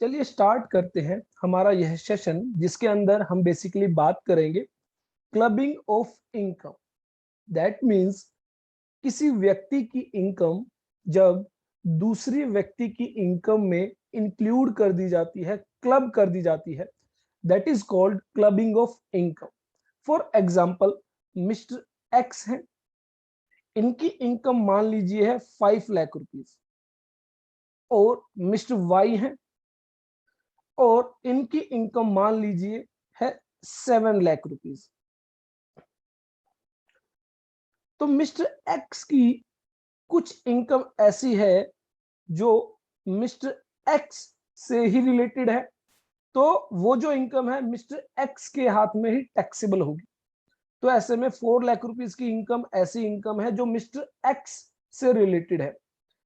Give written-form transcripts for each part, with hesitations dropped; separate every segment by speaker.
Speaker 1: चलिए स्टार्ट करते हैं हमारा यह सेशन, जिसके अंदर हम बेसिकली बात करेंगे clubbing of income. That means किसी व्यक्ति की इनकम जब दूसरी व्यक्ति की इनकम में इंक्लूड कर दी जाती है, क्लब कर दी जाती है, that is called clubbing of income. For example, mister X है, इनकी इनकम मान लीजिए है 5 लाख रुपीज, और मिस्टर वाई है और इनकी इनकम मान लीजिए है 7 लाख रुपीज। तो मिस्टर एक्स की कुछ इनकम ऐसी है जो मिस्टर एक्स से ही रिलेटेड है, तो वो जो इनकम है मिस्टर एक्स के हाथ में ही टैक्सेबल होगी। तो ऐसे में 4 लाख रुपीज की इनकम ऐसी इनकम है जो मिस्टर एक्स से रिलेटेड है।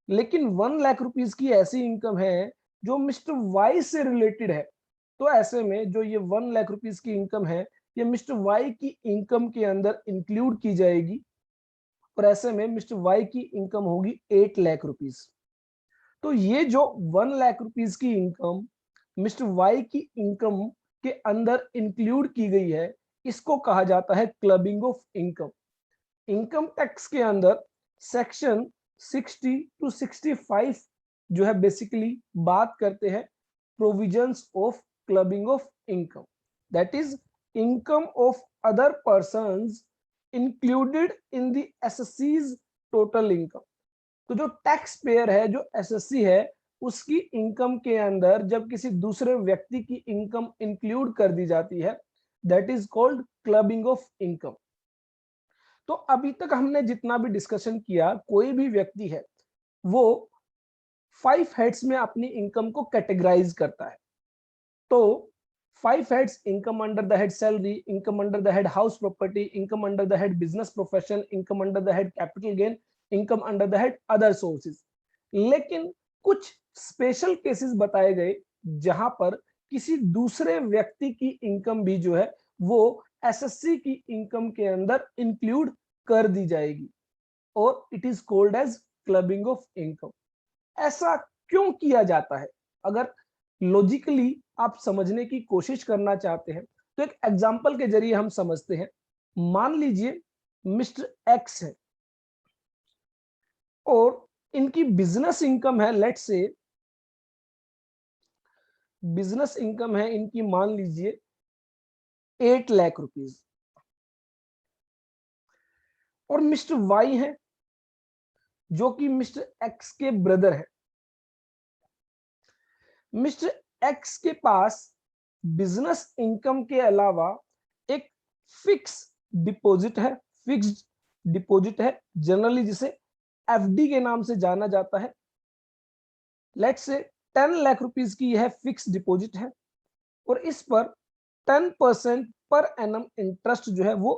Speaker 1: लेकिन 1 लाख रुपीज की ऐसी इनकम है जो मिस्टर वाई से रिलेटेड है। तो ऐसे में जो ये 1 लाख रुपीज की इनकम है, ये मिस्टर वाई की इनकम के अंदर इंक्लूड की जाएगी, और ऐसे में मिस्टर वाई की इनकम होगी 8 लाख रुपीज। तो ये जो 1 लाख रुपीज की इनकम मिस्टर वाई की इनकम के अंदर इंक्लूड की गई है, इसको कहा जाता है clubbing of income. Income tax के अंदर सेक्शन 60 टू 65 जो है बेसिकली बात करते हैं provisions of clubbing of income. That is income of other persons included in the assessee's total income. तो जो टैक्स पेयर है, जो एसएससी है, उसकी इनकम के अंदर जब किसी दूसरे व्यक्ति की इनकम इंक्लूड कर दी जाती है, that is called clubbing of income. तो अभी तक हमने जितना भी डिस्कशन किया, कोई भी व्यक्ति है वो 5 हेड्स में अपनी इनकम को कैटेगराइज करता है। तो 5 heads: income under the head salary, income under the head house property, income under the head business profession, income under the head capital gain, income under the head other sources. लेकिन कुछ special cases बताए गए जहां पर किसी दूसरे व्यक्ति की इनकम भी जो है वो एसएससी की इनकम के अंदर इंक्लूड कर दी जाएगी, और it is called as clubbing of income. ऐसा क्यों किया जाता है? अगर लॉजिकली आप समझने की कोशिश करना चाहते हैं तो एक एग्जांपल के जरिए हम समझते हैं। मान लीजिए मिस्टर एक्स है और इनकी बिजनेस इनकम है, लेट्स से बिजनेस इनकम है इनकी मान लीजिए 8 लाख रुपीज, और मिस्टर वाई है जो कि मिस्टर एक्स के ब्रदर है। मिस्टर एक्स के पास बिजनेस इनकम के अलावा एक फिक्स डिपॉजिट है, फिक्स्ड डिपॉजिट है, जनरली जिसे एफडी के नाम से जाना जाता है। लेट्स से 10 लाख रुपीज की यह फिक्स डिपॉजिट है, और इस पर 10% पर एनम इंटरेस्ट जो है वो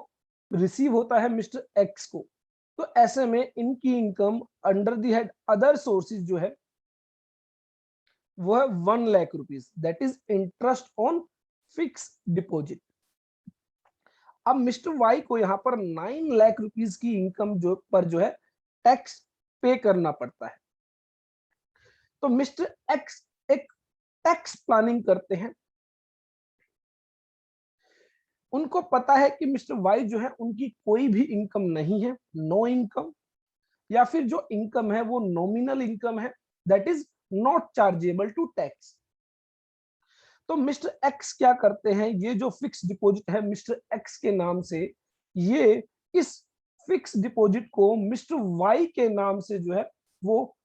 Speaker 1: रिसीव होता है मिस्टर एक्स को। तो ऐसे में इनकी income under the head other sources जो है वो है 1 lakh rupees, that is interest on fix deposit. अब मिस्टर वाई को यहां पर 9 लाख रुपीज की इनकम जो है टैक्स पे करना पड़ता है। तो मिस्टर एक्स एक टैक्स प्लानिंग करते हैं। उनको पता है कि मिस्टर वाई जो है उनकी कोई भी इनकम नहीं है, नो इनकम, या फिर जो इनकम है वो नॉमिनल इनकम है, that is not chargeable to tax. तो मिस्टर एक्स क्या करते हैं, ये जो फिक्स डिपॉजिट है मिस्टर एक्स के नाम से, ये इस फिक्स डिपॉजिट को मिस्टर वाई के नाम से जो है वो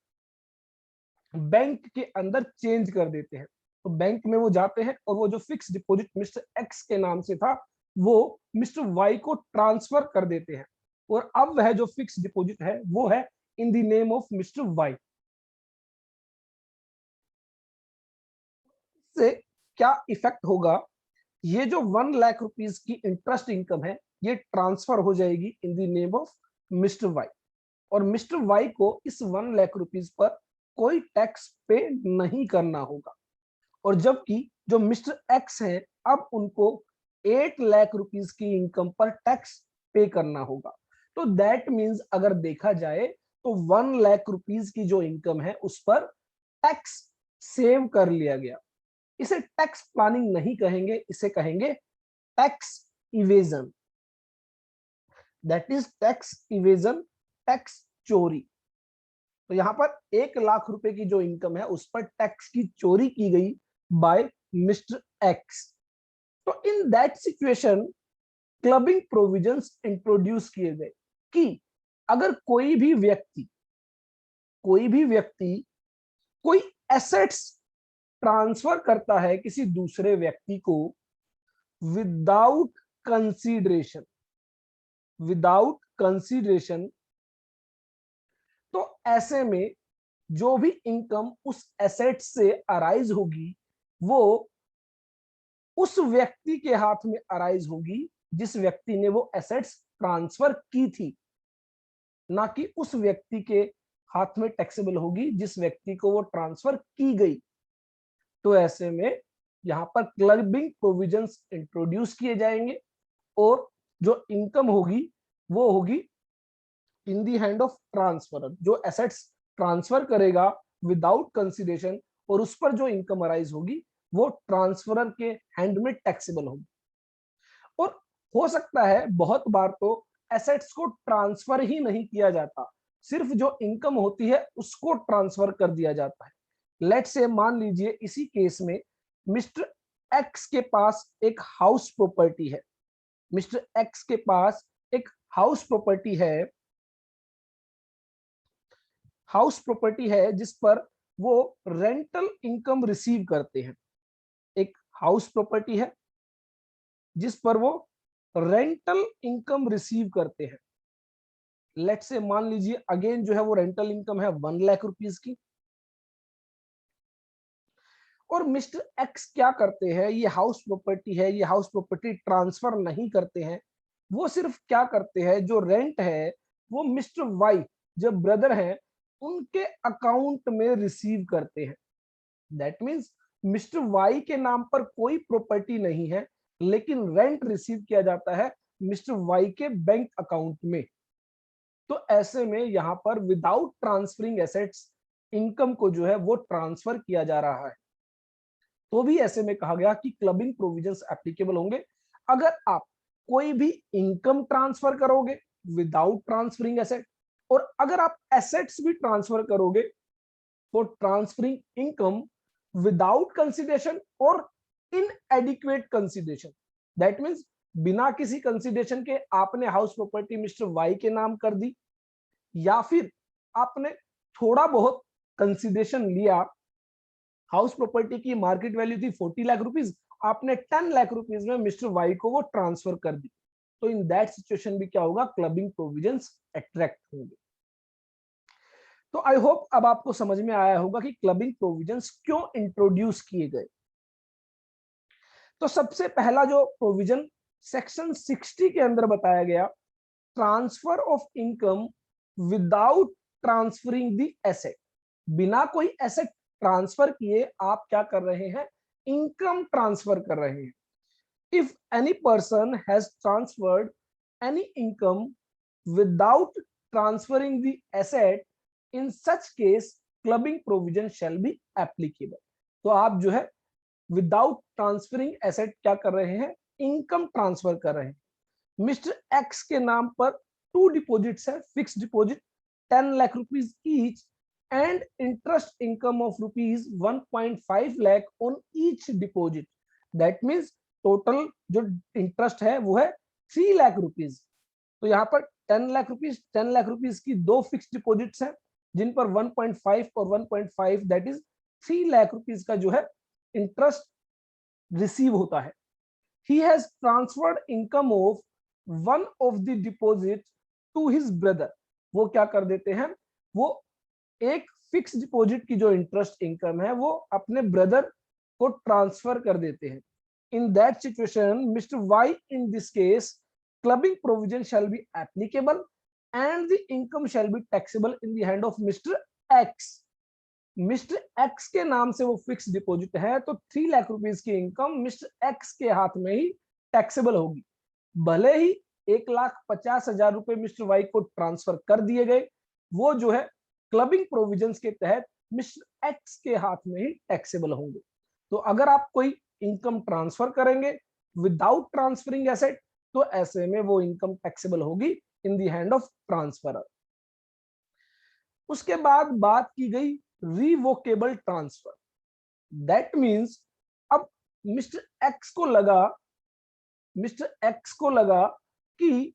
Speaker 1: बैंक के अंदर चेंज कर देते हैं। तो बैंक में वो जाते हैं और वो जो फिक्स डिपॉजिट मिस्टर एक्स के नाम से था वो मिस्टर वाई को ट्रांसफर कर देते हैं, और अब वह जो फिक्स डिपॉजिट है वो है in the name of mister Y. से क्या इफेक्ट होगा, ये जो 1 लाख रुपीज की इंटरेस्ट इनकम है ये ट्रांसफर हो जाएगी in the name of mister Y, और मिस्टर वाई को इस 1 लाख रुपीज पर कोई टैक्स पे नहीं करना होगा। और जबकि जो मिस्टर एक्स है अब उनको 8 लाख रुपीज की इनकम पर टैक्स पे करना होगा। तो दैट मीन्स अगर देखा जाए तो 1 लाख रुपीज की जो इनकम है उस पर टैक्स सेव कर लिया गया। इसे टैक्स प्लानिंग नहीं कहेंगे, इसे कहेंगे tax evasion. That is tax evasion, tax चोरी। तो यहां पर 1 लाख रुपए की जो इनकम है उस पर टैक्स की चोरी की गई बाय मिस्टर एक्स। तो in that situation clubbing provisions introduce किए गए कि अगर कोई भी व्यक्ति कोई एसेट्स ट्रांसफर करता है किसी दूसरे व्यक्ति को विदाउट कंसीडरेशन, विदाउट कंसीडरेशन, तो ऐसे में जो भी इनकम उस एसेट से अराइज होगी वो उस व्यक्ति के हाथ में अराइज होगी जिस व्यक्ति ने वो एसेट्स ट्रांसफर की थी, ना कि उस व्यक्ति के हाथ में टैक्सेबल होगी जिस व्यक्ति को वो ट्रांसफर की गई। तो ऐसे में यहां पर क्लबिंग प्रोविजंस इंट्रोड्यूस किए जाएंगे और जो इनकम होगी वो होगी इन दी हैंड ऑफ ट्रांसफरर, जो एसेट्स ट्रांसफर करेगा विदाउट कंसीडरेशन और उस पर जो इनकम अराइज होगी वो ट्रांसफरर के हैंड में टैक्सेबल होगी। और हो सकता है बहुत बार तो एसेट्स को ट्रांसफर ही नहीं किया जाता, सिर्फ जो इनकम होती है उसको ट्रांसफर कर दिया जाता है। लेट्स से मान लीजिए इसी केस में मिस्टर एक्स के पास एक हाउस प्रॉपर्टी है, मिस्टर एक्स के पास एक हाउस प्रॉपर्टी है, हाउस प्रॉपर्टी है जिस पर वो रेंटल इनकम रिसीव करते हैं। एक हाउस प्रॉपर्टी है जिस पर वो रेंटल इनकम रिसीव करते हैं। लेट से मान लीजिए अगेन जो है वो रेंटल इनकम है 1 लाख रुपीस की। और मिस्टर एक्स क्या करते हैं, ये हाउस प्रॉपर्टी है, ये हाउस प्रॉपर्टी ट्रांसफर नहीं करते हैं, वो सिर्फ क्या करते हैं जो रेंट है वो मिस्टर वाई जो ब्रदर है उनके अकाउंट में रिसीव करते हैं। दैट मीन्स मिस्टर वाई के नाम पर कोई प्रॉपर्टी नहीं है लेकिन रेंट रिसीव किया जाता है मिस्टर वाई के बैंक अकाउंट में। तो ऐसे में यहां पर विदाउट ट्रांसफरिंग एसेट्स इनकम को जो है वो ट्रांसफर किया जा रहा है। तो भी ऐसे में कहा गया कि क्लबिंग प्रोविजंस एप्लीकेबल होंगे अगर आप कोई भी इनकम ट्रांसफर करोगे विदाउट ट्रांसफरिंग एसेट, और अगर आप एसेट्स भी ट्रांसफर करोगे for transferring income without consideration और इनएडिक्वेट कंसिडरेशन। दैट मीन्स बिना किसी कंसिडरेशन के आपने हाउस प्रॉपर्टी मिस्टर वाई के नाम कर दी, या फिर आपने थोड़ा बहुत कंसिडरेशन लिया, हाउस प्रॉपर्टी की मार्केट वैल्यू थी 40 लाख रुपीस, आपने 10 लाख रुपीस में मिस्टर वाई को वो ट्रांसफर कर दी। तो इन दैट सिचुएशन भी क्या होगा, क्लबिंग प्रोविजंस अट्रैक्ट होंगे। तो आई होप अब आपको समझ में आया होगा कि क्लबिंग प्रोविजंस क्यों इंट्रोड्यूस किए गए। तो सबसे पहला जो प्रोविजन सेक्शन 60 के अंदर बताया गया, transfer of income without transferring the asset. बिना कोई एसेट ट्रांसफर किए आप क्या कर रहे हैं, इनकम ट्रांसफर कर रहे हैं। If any person has transferred any income without transferring the asset, in such case clubbing provision shall be applicable. तो आप जो है विदाउट ट्रांसफरिंग एसेट क्या कर रहे हैं, इनकम ट्रांसफर कर रहे हैं। मिस्टर एक्स के नाम पर 2 डिपॉजिट्स है, fix deposit 10 lakh rupees each and interest income of rupees 1.5 lakh on each deposit. That means total जो इंटरेस्ट है वो है 3 लाख रुपीज। तो यहाँ पर 10 लाख रुपीज की 2 फिक्स डिपॉजिट्स हैं जिन पर 1.5 और 1.5 दैट इज 3 लाख रुपीज का जो है इंटरेस्ट रिसीव होता है। He has transferred income of one of the deposit to his brother। वो क्या कर देते हैं, वो एक फिक्स डिपॉजिट की जो इंटरेस्ट इनकम है वो अपने ब्रदर को ट्रांसफर कर देते हैं। In that situation mister Y in this case clubbing provision shall be applicable and the income shall be taxable in the hand of mister X. Mister X के नाम से वो फिक्स डिपॉजिट है तो 3 लाख रुपीस की इनकम मिस्टर एक्स के हाथ में ही टैक्सेबल होगी। भले ही 1,50,000 रुपए मिस्टर वाई को ट्रांसफर कर दिए गए, वो जो है क्लबिंग प्रोविजंस के तहत मिस्टर एक्स के हाथ में ही टैक्सेबल होंगे। तो अगर आप कोई इनकम ट्रांसफर करेंगे विदाउट ट्रांसफरिंग एसेट, तो ऐसे में वो इनकम टैक्सेबल होगी in the hand of transferor. उसके बाद बात की गई रिवोकेबल ट्रांसफर। दैट मींस अब मिस्टर एक्स को लगा कि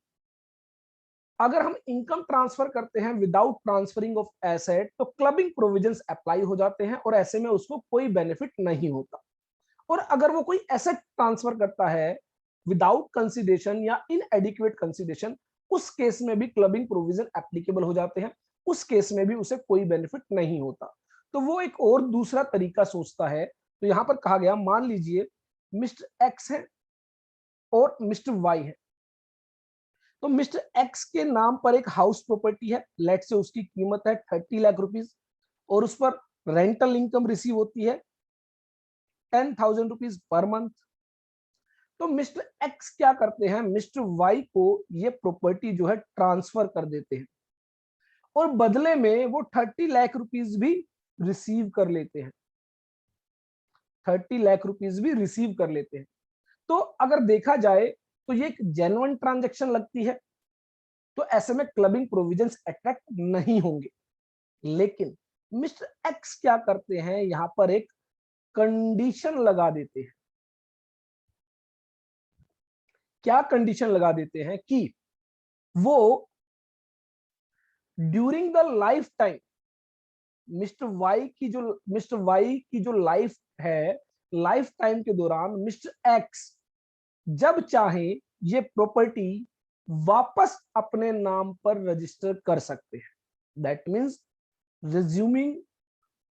Speaker 1: अगर हम इनकम ट्रांसफर करते हैं विदाउट ट्रांसफरिंग ऑफ एसेट तो क्लबिंग प्रोविजंस अप्लाई हो जाते हैं और ऐसे में उसको कोई बेनिफिट नहीं होता। और अगर वो कोई एसेट ट्रांसफर करता है विदाउट कंसिडरेशन या इनएडिक्वेट कंसिडरेशन, उस केस में भी क्लबिंग प्रोविजन एप्लीकेबल हो जाते हैं, उस केस में भी उसे कोई बेनिफिट नहीं होता। तो वो एक और दूसरा तरीका सोचता है। तो यहां पर कहा गया, मान लीजिए मिस्टर एक्स है और मिस्टर वाई है। तो मिस्टर एक्स के नाम पर एक हाउस प्रॉपर्टी है, लेट से उसकी कीमत है 30 लाख रुपीज और उस पर रेंटल इनकम रिसीव होती है 10,000 रुपीज पर मंथ। तो मिस्टर एक्स क्या करते हैं, मिस्टर वाई को ये प्रॉपर्टी जो है ट्रांसफर कर देते हैं और बदले में वो 30 लाख रुपीज भी रिसीव कर लेते हैं, 30 लाख रुपीज भी रिसीव कर लेते हैं। तो अगर देखा जाए तो ये एक जेन्युइन ट्रांजैक्शन लगती है, तो ऐसे में क्लबिंग प्रोविजंस अट्रैक्ट नहीं होंगे। लेकिन मिस्टर एक्स क्या करते हैं, यहां पर एक कंडीशन लगा देते हैं। क्या कंडीशन लगा देते हैं कि वो during the life time mister Y की जो लाइफ है, लाइफ टाइम के दौरान मिस्टर एक्स जब चाहे ये प्रॉपर्टी वापस अपने नाम पर रजिस्टर कर सकते हैं। That means resuming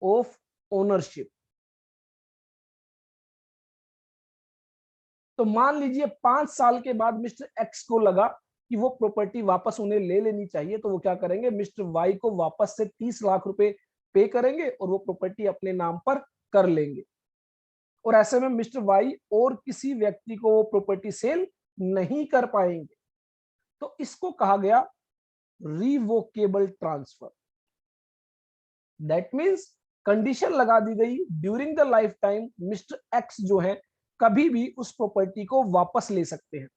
Speaker 1: of ownership. तो मान लीजिए 5 साल के बाद मिस्टर एक्स को लगा कि वो प्रॉपर्टी वापस उन्हें ले लेनी चाहिए, तो वो क्या करेंगे, मिस्टर वाई को वापस से 30 लाख रुपए पे करेंगे और वो प्रॉपर्टी अपने नाम पर कर लेंगे। और ऐसे में मिस्टर वाई और किसी व्यक्ति को वो प्रॉपर्टी सेल नहीं कर पाएंगे। तो इसको कहा गया revocable transfer. That means condition लगा दी गई, during the life time mister x जो है कभी भी उस प्रॉपर्टी को वापस ले सकते हैं।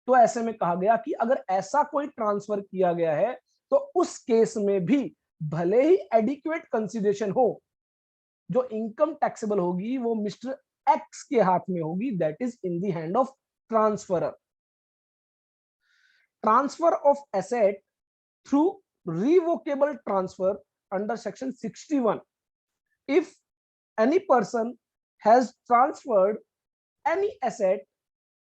Speaker 1: तो ऐसे में कहा गया कि अगर ऐसा कोई ट्रांसफर किया गया है तो उस केस में भी भले ही एडिक्वेट कंसिडरेशन हो, जो इनकम टैक्सेबल होगी वो मिस्टर एक्स के हाथ में होगी, that is in the hand of transferor. Transfer of asset through revocable transfer under section 61, if any person has transferred any asset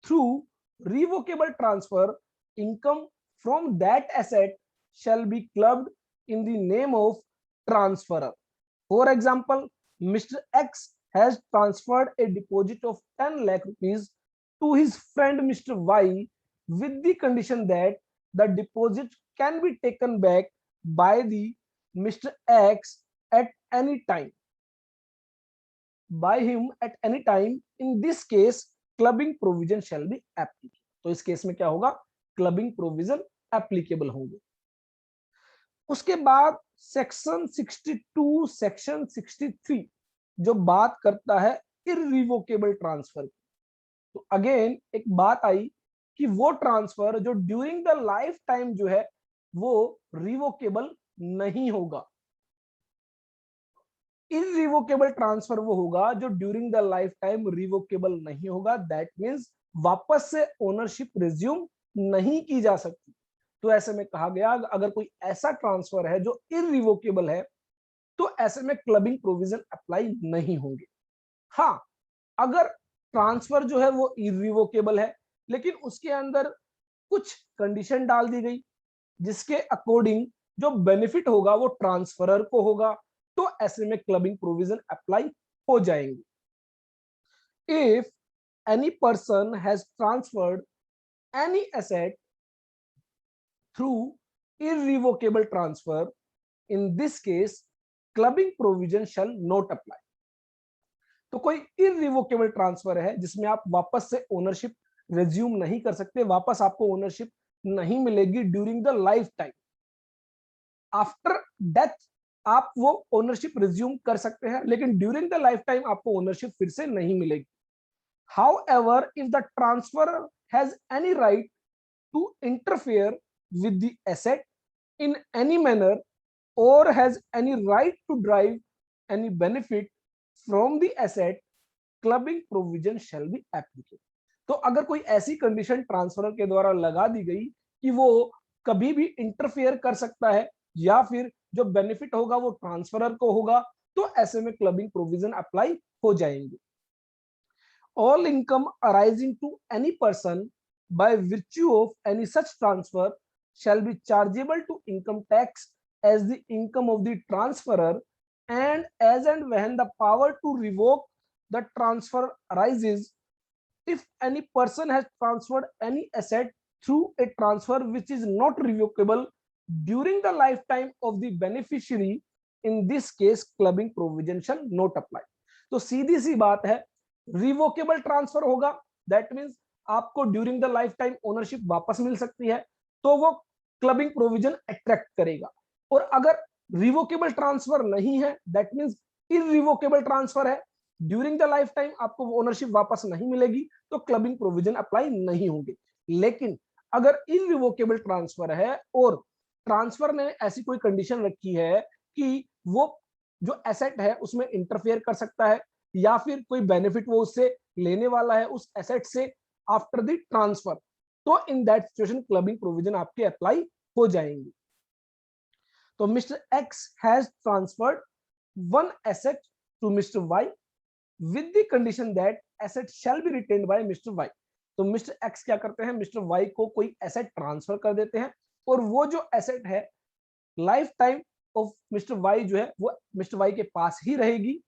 Speaker 1: through revocable transfer, income from that asset shall be clubbed in the name of transferor. For example, Mr. X has transferred a deposit of 10 lakh rupees to his friend Mr. Y with the condition that the deposit can be taken back by the Mr. X at any time, by him at any time. In this case, clubbing provision shall be applicable. तो इस case में क्या होगा, clubbing provision applicable होंगे। उसके बाद section 62, section 63 जो बात करता है इररिवोकेबल ट्रांसफर की। तो अगेन एक बात आई कि वो ट्रांसफर जो ड्यूरिंग द लाइफ टाइम जो है वो रिवोकेबल नहीं होगा। इररिवोकेबल ट्रांसफर वो होगा जो during the life time revocable नहीं होगा। दैट मींस वापस से ओनरशिप रिज्यूम नहीं की जा सकती। तो ऐसे में कहा गया अगर कोई ऐसा ट्रांसफर है जो इररिवोकेबल है तो ऐसे में क्लबिंग प्रोविजन अप्लाई नहीं होंगे। हाँ, अगर ट्रांसफर जो है वो इररिवोकेबल है लेकिन उसके अंदर कुछ कंडीशन डाल दी गई जिसके अकॉर्डिंग जो बेनिफिट होगा वो ट्रांसफरर को होगा, तो ऐसे में क्लबिंग प्रोविजन अप्लाई हो जाएंगे। If any person has transferred any asset through irrevocable transfer, in this case clubbing provision shall not apply. तो कोई इररिवोकेबल ट्रांसफर है जिसमें आप वापस से ओनरशिप रिज्यूम नहीं कर सकते, वापस आपको ओनरशिप नहीं मिलेगी during the life time. After death आप वो ओनरशिप रिज्यूम कर सकते हैं, लेकिन ड्यूरिंग द लाइफ टाइम आपको ओनरशिप फिर से नहीं मिलेगी। However, if the transferor has any right to interfere with the asset in any manner or has any right to derive any benefit from the asset, clubbing provision shall be applicable. तो अगर कोई ऐसी condition transferor के द्वारा लगा दी गई कि वो कभी भी इंटरफेयर कर सकता है या फिर जो बेनिफिट होगा वो ट्रांसफरर को होगा, तो ऐसे में क्लबिंग प्रोविजन अप्लाई हो जाएंगे। All income arising to any person by virtue of any such transfer shall be chargeable to income tax as the income of the transferor, and as and when the power to revoke the transfer arises, if any person has transferred any asset through a transfer which is not revocable during the lifetime of the beneficiary, in this case clubbing provision shall not apply. तो सीधी सी बात है, revocable transfer होगा, that means आपको during the life time ownership वापस मिल सकती है, तो वो क्लबिंग प्रोविजन अट्रैक्ट करेगा। और अगर रिवोकेबल ट्रांसफर नहीं है, दैट मींस इररिवोकेबल ट्रांसफर है, ड्यूरिंग द लाइफ टाइम आपको ओनरशिप वापस नहीं मिलेगी, तो क्लबिंग प्रोविजन अप्लाई नहीं होंगे। लेकिन अगर इररिवोकेबल ट्रांसफर है और ट्रांसफर ने ऐसी कोई कंडीशन रखी है कि वो जो एसेट है उसमें इंटरफेयर कर सकता है या फिर कोई बेनिफिट वो उससे लेने वाला है उस एसेट से आफ्टर द ट्रांसफर, तो in that situation clubbing provision आपके अप्लाई हो जाएंगे। तो mister X has transferred one asset to mister Y with the condition that asset shall be retained by mister Y. तो मिस्टर एक्स क्या करते हैं, mister Y को कोई एसेट ट्रांसफर कर देते हैं और वो जो एसेट है life time of mister Y जो है वो मिस्टर वाई के पास ही रहेगी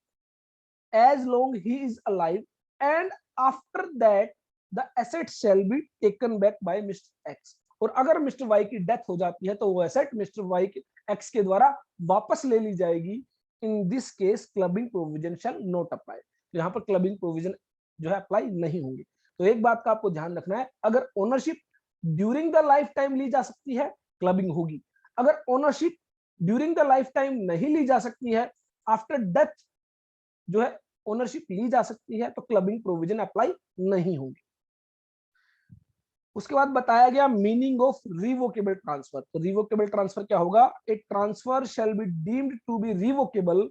Speaker 1: as long he is alive, and after that the asset shall be taken back by Mr. X. और अगर मिस्टर वाई की डेथ हो जाती है तो वो एसेट मिस्टर वाई के एक्स के द्वारा वापस ले ली जाएगी। इन this case clubbing provision shall not apply. तो यहाँ पर क्लबिंग प्रोविजन जो है अप्लाई नहीं होंगे। तो एक बात का आपको ध्यान रखना है, अगर ownership during the life time ली जा सकती है क्लबिंग होगी, अगर ownership during the life time नहीं ली जा सकती है, आफ्टर डेथ जो है ओनरशिप ली जा सकती है, तो क्लबिंग प्रोविजन अप्लाई नहीं होगी। उसके बाद बताया गया मीनिंग ऑफ रिवोकेबल ट्रांसफर। तो रिवोकेबल ट्रांसफर क्या होगा, a transfer shall be deemed to be revocable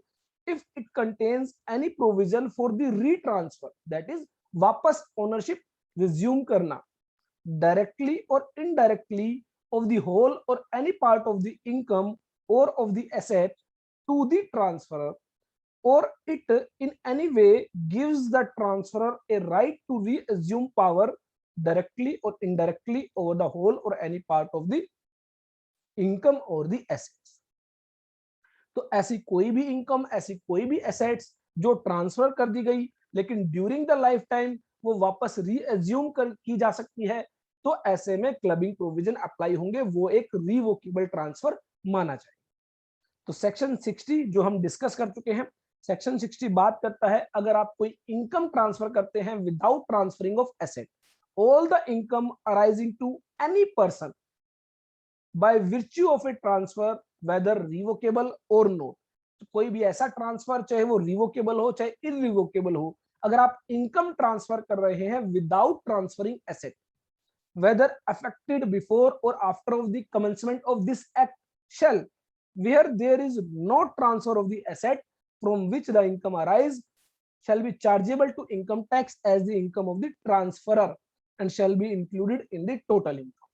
Speaker 1: if it contains any provision for the retransfer, that is वापस ओनरशिप रिज्यूम करना डायरेक्टली और indirectly of the whole or any part of the income or of the asset to the transferor, or it in any way gives the transferor a right to reassume power directly or indirectly over the whole or any part of the income or the assets। तो ऐसी कोई भी income, ऐसी कोई भी assets जो transfer कर दी गई लेकिन ड्यूरिंग द लाइफ टाइम वो वापस रीअज्यूम की जा सकती है, तो ऐसे में क्लबिंग प्रोविजन अप्लाई होंगे, वो एक रिवोकेबल ट्रांसफर माना जाए। तो सेक्शन 60 जो हम डिस्कस कर चुके हैं, सेक्शन 60 बात करता है अगर आप कोई इनकम ट्रांसफर करते हैं without transferring of asset, all the income arising to any person by virtue of a transfer whether revocable or not. तो कोई भी ऐसा ट्रांसफर चाहे वो रिवोकेबल हो चाहे इररिवोकेबल हो, अगर आप इनकम ट्रांसफर कर रहे हैं without transferring asset, whether affected before or after of the commencement of this act shall, where there is no transfer of the asset from which the income arise, shall be chargeable to income tax as the income of the transferor and shall be included in the total income।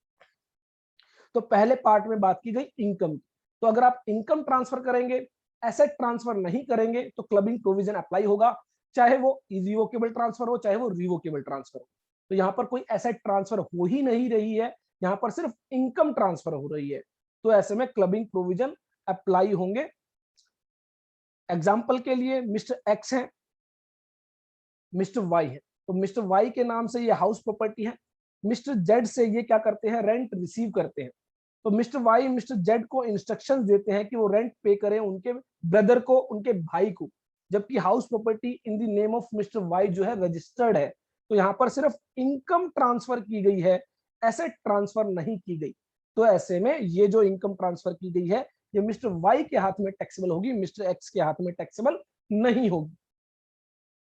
Speaker 1: तो पहले part में बात की गई income की, तो अगर आप इनकम ट्रांसफर करेंगे, एसेट ट्रांसफर नहीं करेंगे, तो क्लबिंग प्रोविजन अप्लाई होगा, चाहे वो इररिवोकेबल ट्रांसफर हो चाहे वो रिवोकेबल ट्रांसफर हो। तो यहाँ पर कोई एसेट ट्रांसफर हो ही नहीं रही है, यहाँ पर सिर्फ इनकम ट्रांसफर हो रही है, तो ऐसे में क्लबिंग प्रोविजन अप्लाई होंगे। एग्जाम्पल के लिए मिस्टर एक्स है, मिस्टर वाई है, तो मिस्टर वाई के नाम से ये हाउस प्रॉपर्टी है, मिस्टर जेड से ये क्या करते हैं, रेंट रिसीव करते हैं। तो मिस्टर वाई मिस्टर जेड को इंस्ट्रक्शंस देते हैं कि वो रेंट पे करें उनके ब्रदर को, उनके भाई को, जबकि house property in the name of mister Y जो है रजिस्टर्ड है। तो यहाँ पर सिर्फ इनकम ट्रांसफर की गई है, एसेट ट्रांसफर नहीं की गई। तो ऐसे में ये जो इनकम ट्रांसफर की गई है ये मिस्टर वाई के हाथ में टैक्सेबल होगी, मिस्टर एक्स के हाथ में टैक्सेबल नहीं होगी।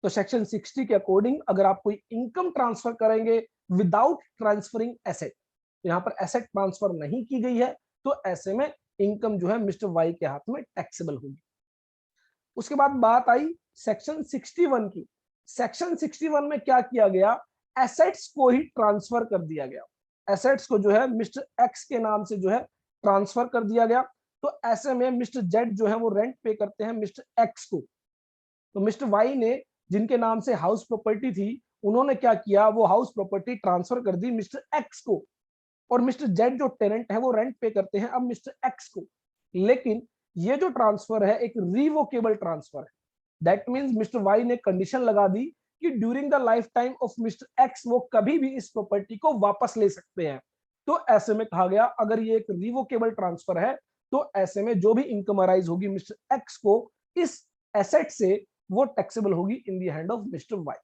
Speaker 1: तो सेक्शन 60 के अकॉर्डिंग अगर आप कोई इनकम ट्रांसफर करेंगे विदाउट ट्रांसफरिंग एसेट, यहाँ पर एसेट ट्रांसफर नहीं की गई है, तो ऐसे में इनकम जो है मिस्टर वाई के हाथ में टैक्सेबल होगी। उसके बाद बात आई सेक्शन 61 की। सेक्शन 61 में क्या किया गया, एसेट्स को ही ट्रांसफर कर दिया गया, एसेट्स को जो है मिस्टर एक्स के नाम से जो है ट्रांसफर कर दिया गया। तो ऐसे में मिस्टर जेड जो है वो रेंट पे करते हैं मिस्टर एक्स को। तो मिस्टर वाई ने जिनके नाम से हाउस प्रॉपर्टी थी, उन्होंने क्या किया, वो हाउस प्रॉपर्टी ट्रांसफर कर दी मिस्टर एक्स को, और मिस्टर जेड जो टेनेंट है वो रेंट पे करते हैं अब मिस्टर एक्स को। लेकिन ये जो ट्रांसफर है एक रिवोकेबल ट्रांसफर है। दैट मींस मिस्टर वाई ने कंडीशन लगा दी कि during the life time of mister x वो कभी भी इस प्रॉपर्टी को वापस ले सकते हैं। तो ऐसे में कहा गया अगर ये एक रिवोकेबल ट्रांसफर है तो ऐसे में जो भी इनकम अराइज होगी मिस्टर एक्स को इस एसेट से वो टैक्सेबल होगी in the hand of mister Y.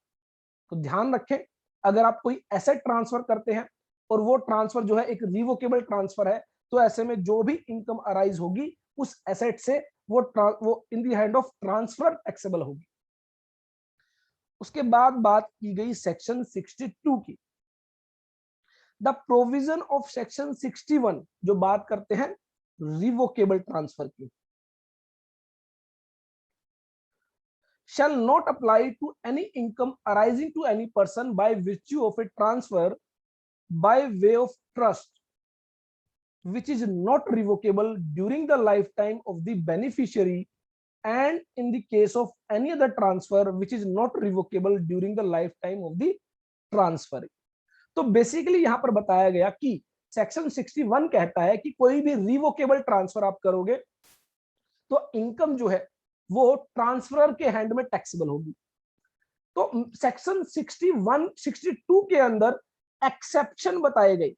Speaker 1: तो ध्यान रखें, अगर आप कोई एसेट ट्रांसफर करते हैं और वो ट्रांसफर जो है एक रिवोकेबल ट्रांसफर है, तो ऐसे में जो भी इनकम अराइज होगी उस एसेट से वो in the hand of transfer taxable होगी। उसके बाद बात की गई सेक्शन 62 की। द प्रोविजन ऑफ सेक्शन 61 जो बात करते हैं रिवोकेबल ट्रांसफर की, shall not apply to any income arising to any person by virtue of a transfer by way of trust which is not revocable during the lifetime of the beneficiary and in the case of any other transfer which is not revocable during the lifetime of the transfer। तो basically यहां पर बताया गया कि section 61 कहता है कि कोई भी रिवोकेबल ट्रांसफर आप करोगे तो इनकम जो है वो ट्रांसफरर के हैंड में टैक्सेबल होगी। तो सेक्शन 61 62 के अंदर एक्सेप्शन बताए गए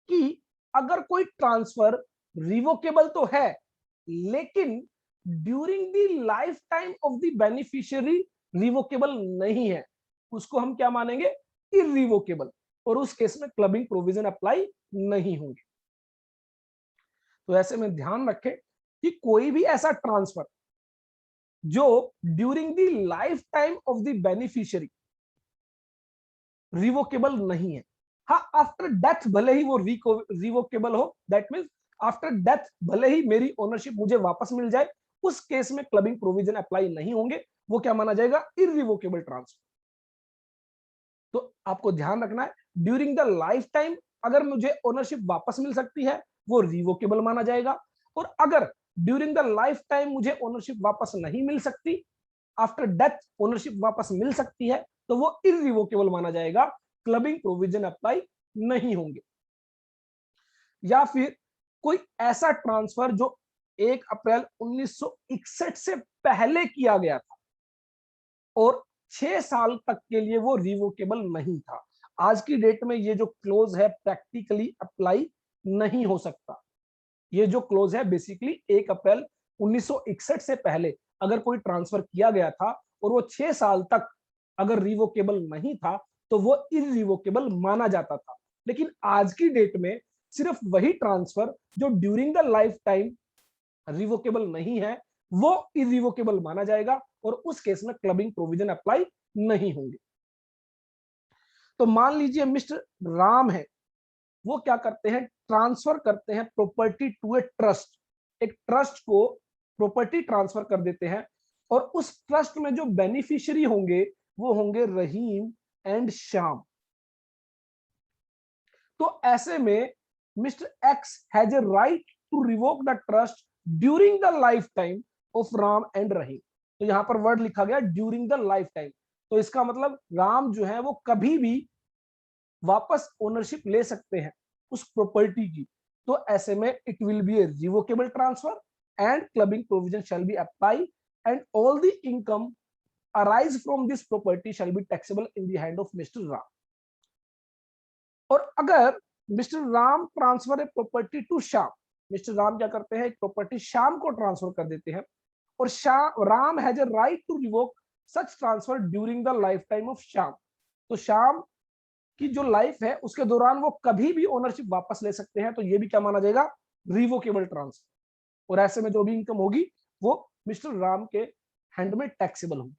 Speaker 1: कि अगर कोई ट्रांसफर रिवोकेबल तो है लेकिन during the life time of the beneficiary revocable नहीं है, उसको हम क्या मानेंगे, इरिवोकेबल, और उस केस में क्लबिंग प्रोविजन अप्लाई नहीं होंगे। तो ऐसे में ध्यान रखें कि कोई भी ऐसा ट्रांसफर जो during the life time of the beneficiary revocable नहीं है, हाँ आफ्टर डेथ भले ही वो रिवोकेबल हो, दैट मींस आफ्टर डेथ भले ही मेरी ओनरशिप मुझे वापस मिल जाए, उस केस में क्लबिंग प्रोविजन अप्लाई नहीं होंगे, वो क्या माना जाएगा, इरिवोकेबल ट्रांसफर। तो आपको ध्यान रखना है ड्यूरिंग द लाइफ टाइम अगर मुझे ओनरशिप वापस मिल सकती है वो रिवोकेबल माना जाएगा, और अगर ड्यूरिंग द लाइफ टाइम मुझे ओनरशिप वापस नहीं मिल सकती, आफ्टर डेथ ओनरशिप वापस मिल सकती है, तो वो इरिवोकेबल माना जाएगा, क्लबिंग प्रोविजन अप्लाई नहीं होंगे। या फिर कोई ऐसा ट्रांसफर जो 1 अप्रैल 1961 से पहले किया गया था और 6 साल तक के लिए वो रिवोकेबल नहीं था, आज की डेट में ये जो क्लोज है प्रैक्टिकली अप्लाई नहीं हो सकता। ये जो क्लोज है बेसिकली 1 अप्रैल 1961 से पहले अगर कोई ट्रांसफर किया गया था और वो 6 साल तक अगर रिवोकेबल नहीं था तो वो इरिवोकेबल माना जाता था। लेकिन आज की डेट में सिर्फ वही ट्रांसफर जो during the life time revocable नहीं है वो इरिवोकेबल माना जाएगा और उस केस में क्लबिंग प्रोविजन अप्लाई नहीं होंगे। तो मान लीजिए मिस्टर राम है, वो क्या करते हैं, ट्रांसफर करते हैं प्रॉपर्टी टू ए ट्रस्ट, एक ट्रस्ट को प्रॉपर्टी ट्रांसफर कर देते हैं और उस ट्रस्ट में जो बेनिफिशियरी होंगे वो होंगे रहीम एंड श्याम। तो ऐसे में mister X has a right to revoke the trust during the life time of Ram and Rahim. तो यहां पर वर्ड लिखा गया ड्यूरिंग द लाइफ टाइम, तो इसका मतलब राम जो है वो कभी भी वापस ओनरशिप ले सकते हैं उस प्रॉपर्टी की। तो ऐसे में it will be A revocable transfer and clubbing provision shall B apply and all the income arise from this property shall be taxable in the hand of Mr. Ram। और अगर mister Ram transfer a property to Shyam, mister Ram क्या करते हैं एक property Shyam को transfer कर देते हैं और Ram has a right to revoke such transfer during the life time of Shyam. तो श्याम की जो लाइफ है उसके दौरान वो कभी भी ओनरशिप वापस ले सकते हैं, तो ये भी क्या माना जाएगा, रिवोकेबल ट्रांसफर, और ऐसे में जो भी इनकम होगी वो मिस्टर राम के हैंड में टैक्सेबल होगी।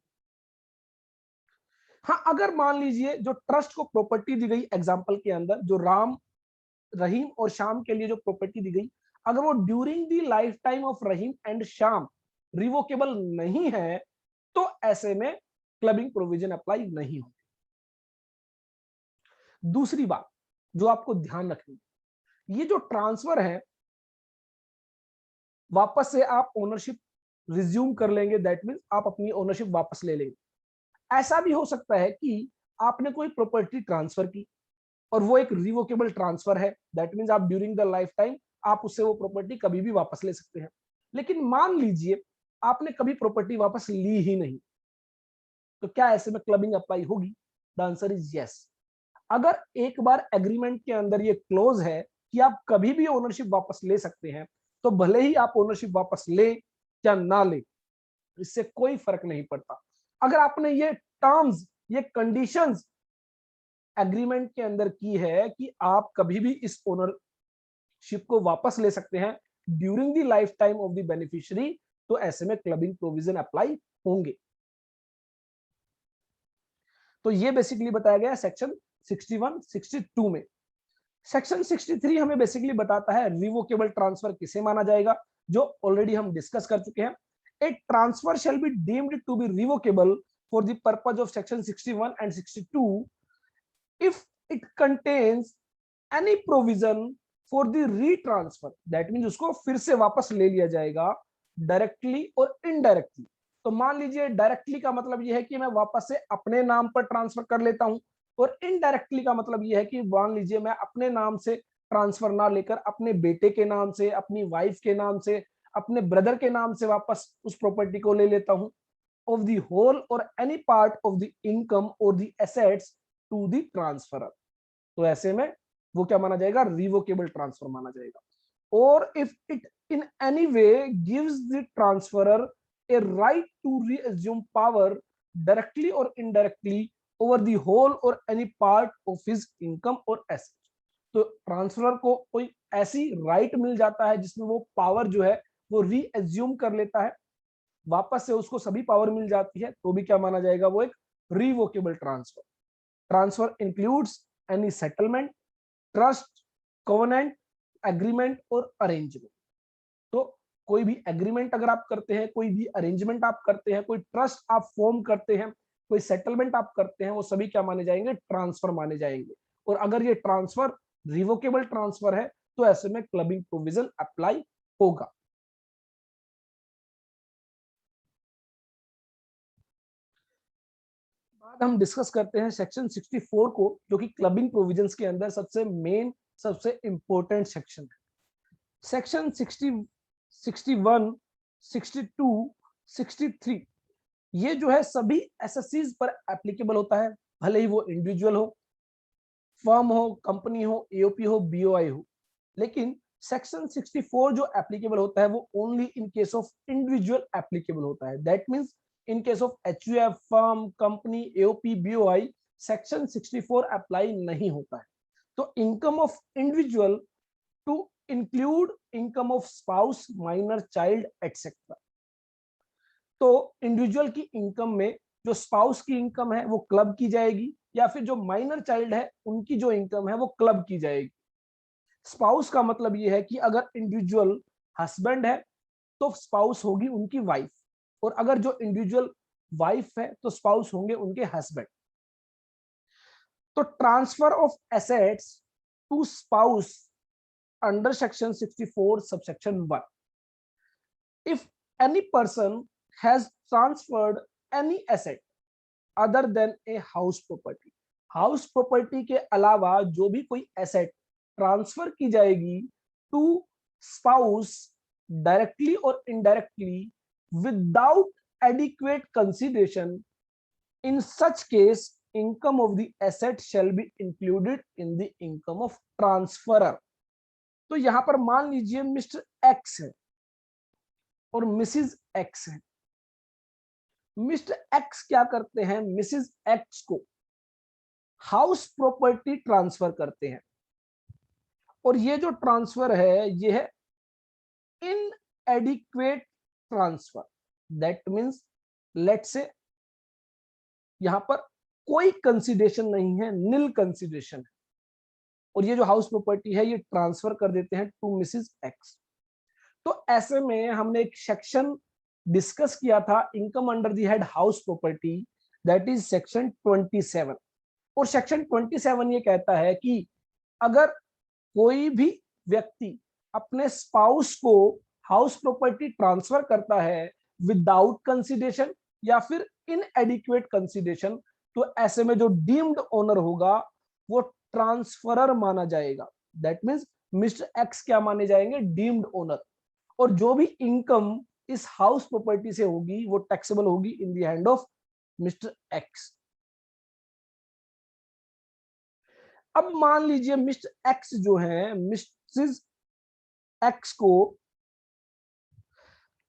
Speaker 1: हाँ, अगर मान लीजिए जो ट्रस्ट को प्रॉपर्टी दी गई एग्जांपल के अंदर, जो राम, रहीम और श्याम के लिए जो प्रॉपर्टी दी गई, अगर वो during the life time of Rahim and Shyam revocable नहीं है, तो ऐसे में क्लबिंग प्रोविजन अप्लाई नहीं होगी। दूसरी बात जो आपको ध्यान रखनी, ये जो ट्रांसफर है, वापस से आप ओनरशिप रिज्यूम कर लेंगे, दैट मीन्स आप अपनी ओनरशिप वापस ले लेंगे। ऐसा भी हो सकता है कि आपने कोई प्रॉपर्टी ट्रांसफर की और वो एक रिवोकेबल ट्रांसफर है, दैट मीन्स आप ड्यूरिंग द लाइफ टाइम आप उससे वो प्रॉपर्टी कभी भी वापस ले सकते हैं। लेकिन मान लीजिए आपने कभी प्रॉपर्टी वापस ली ही नहीं, तो क्या ऐसे में क्लबिंग अप्लाई होगी? The answer is yes. अगर एक बार एग्रीमेंट के अंदर ये क्लोज है कि आप कभी भी ओनरशिप वापस ले सकते हैं, तो भले ही आप ओनरशिप वापस ले या ना ले, इससे कोई फर्क नहीं पड़ता। अगर आपने ये टर्म्स, ये कंडीशंस एग्रीमेंट के अंदर की है कि आप कभी भी इस ओनरशिप को वापस ले सकते हैं during the life time of the beneficiary, तो ऐसे में क्लबिंग प्रोविजन अप्लाई होंगे। तो ये बेसिकली बताया गया सेक्शन 61, 62 में। सेक्शन 63 हमें बेसिकली बताता है रिवोकेबल ट्रांसफर किसे माना जाएगा, जो ऑलरेडी हम डिस्कस कर चुके हैं। A transfer shall be deemed to be revocable for the purpose of section 61 and 62 if it contains any provision for the retransfer, that means उसको फिर से वापस ले लिया जाएगा डायरेक्टली और इनडायरेक्टली। तो मान लीजिए डायरेक्टली का मतलब यह है कि मैं वापस से अपने नाम पर ट्रांसफर कर लेता हूं, और इनडायरेक्टली का मतलब यह है कि मान लीजिए मैं अपने नाम से ट्रांसफर ना लेकर अपने बेटे के नाम से, अपनी वाइफ के नाम से, अपने ब्रदर के नाम से वापस उस प्रॉपर्टी को ले लेता हूं, of the whole or any part of the income or the assets to the transferor, तो ऐसे में वो क्या माना जाएगा? रिवोकेबल ट्रांसफर माना जाएगा। और if it in any way gives the transferor a right to reassume power directly और indirectly over the whole or any part of his income or asset, तो ट्रांसफरर को कोई ऐसी राइट मिल जाता है जिसमें वो पावर जो है वो रीअज्यूम कर लेता है, वापस से उसको सभी पावर मिल जाती है, तो भी क्या माना जाएगा? वो एक revocable transfer. Transfer includes any settlement, trust, covenant, agreement और अरेंजमेंट। तो कोई भी एग्रीमेंट अगर आप करते हैं, कोई भी अरेंजमेंट आप करते हैं, कोई ट्रस्ट आप फॉर्म करते हैं, कोई सेटलमेंट आप करते हैं, वो सभी क्या माने जाएंगे? ट्रांसफर माने जाएंगे। और अगर ये ट्रांसफर रिवोकेबल ट्रांसफर है, तो ऐसे में क्लबिंग प्रोविजन अप्लाई होगा। बाद हम डिस्कस करते हैं सेक्शन 64 को, जो कि क्लबिंग प्रोविजंस के अंदर सबसे मेन, सबसे इंपॉर्टेंट सेक्शन है। सेक्शन 60, 61, 62, 63 ये जो है सभी एसएससीज पर एप्लीकेबल होता है, भले ही वो इंडिविजुअल हो, फर्म हो, कंपनी हो, एओपी हो, बीओआई हो। लेकिन सेक्शन 64 जो एप्लीकेबल होता है वो only in case of individual applicable होता है, that means in case of HUF, firm, company, AOP, BOI, section 64 apply नहीं होता है। तो income of individual to include income of spouse, minor child etcetera. तो इंडिविजुअल की इनकम में जो स्पाउस की इनकम है वो क्लब की जाएगी, या फिर जो माइनर चाइल्ड है उनकी जो इनकम है वो क्लब की जाएगी। स्पाउस का मतलब ये है कि अगर इंडिविजुअल हस्बैंड है तो स्पाउस होगी उनकी वाइफ, और अगर जो इंडिविजुअल वाइफ है तो स्पाउस होंगे उनके हस्बैंड। तो transfer of assets to spouse under section 64 subsection 1, if any person has transferred any asset other than a house property, house property के अलावा जो भी कोई एसेट ट्रांसफर की जाएगी टू स्पाउस डायरेक्टली और indirectly without adequate consideration, in such case income of the asset shall be included in the income of transferor। तो यहां पर मान लीजिए मिस्टर एक्स है और मिसिज एक्स है। मिस्टर एक्स क्या करते हैं? मिसिज एक्स को हाउस प्रॉपर्टी ट्रांसफर करते हैं, और ये जो ट्रांसफर है ये है inadequate transfer. That means let's say यहां पर कोई कंसिडरेशन नहीं है, नील कंसिडरेशन है, और ये जो हाउस प्रॉपर्टी है ये ट्रांसफर कर देते हैं टू मिसेस एक्स। तो ऐसे में हमने एक सेक्शन डिस्कस किया था income under the head house property, that is section 27। और सेक्शन 27 ये कहता है कि अगर कोई भी व्यक्ति अपने स्पाउस को हाउस प्रॉपर्टी ट्रांसफर करता है विदाउट कंसिडरेशन या फिर इनएडिक्वेट कंसिडरेशन, तो ऐसे में जो डीम्ड ओनर होगा वो ट्रांसफरर माना जाएगा। दैट मींस मिस्टर एक्स क्या माने जाएंगे, डीम्ड ओनर। और जो भी इनकम इस हाउस प्रॉपर्टी से होगी वो टैक्सेबल होगी in the hand of mister x. अब मान लीजिए मिस्टर एक्स जो है मिस्सेस एक्स को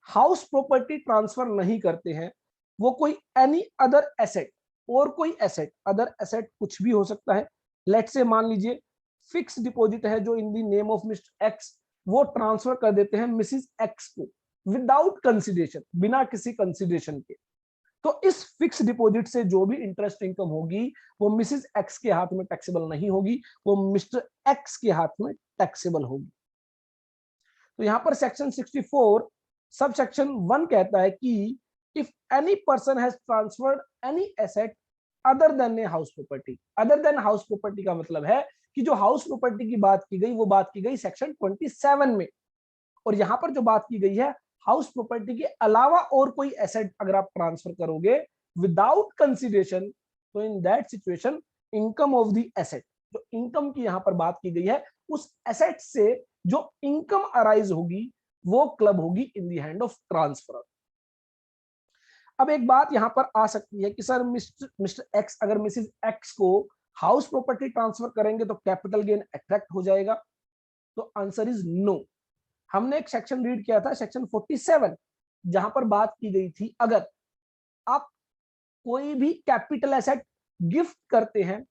Speaker 1: हाउस प्रॉपर्टी ट्रांसफर नहीं करते हैं, वो कोई एनी अदर एसेट, और कोई एसेट, अदर एसेट कुछ भी हो सकता है। लेट्स से मान लीजिए फिक्स डिपॉजिट है जो इन the name of mister x, वो ट्रांसफर कर देते हैं मिसेस एक्स को विदाउट कंसिडरेशन, बिना किसी कंसिडरेशन के। तो इस फिक्स डिपॉजिट से जो भी इंटरेस्ट इनकम होगी वो मिसेस एक्स के हाथ में टैक्सेबल नहीं होगी, वो मिस्टर एक्स के हाथ में टैक्सेबल होगी। तो यहां पर सेक्शन 64 सब सेक्शन 1 कहता है कि if any person has transferred any asset other than a house property. Other than house property का मतलब है कि जो हाउस प्रॉपर्टी की बात की गई वो बात की गई सेक्शन 27 में, और यहां पर जो बात की गई है हाउस प्रॉपर्टी के अलावा और कोई एसेट अगर आप ट्रांसफर करोगे विदाउट कंसिडरेशन, तो in that situation income of the asset, जो इनकम की यहां पर बात की गई है उस एसेट से जो इनकम अराइज होगी वो क्लब होगी in the hand of transfer. अब एक बात यहां पर आ सकती है कि सर मिस्टर एक्स अगर मिसेस एक्स को हाउस प्रॉपर्टी ट्रांसफर करेंगे तो कैपिटल गेन अट्रैक्ट हो जाएगा। तो आंसर इज नो। हमने एक सेक्शन रीड किया था सेक्शन 47, जहां पर बात की गई थी अगर आप कोई भी कैपिटल एसेट गिफ्ट करते हैं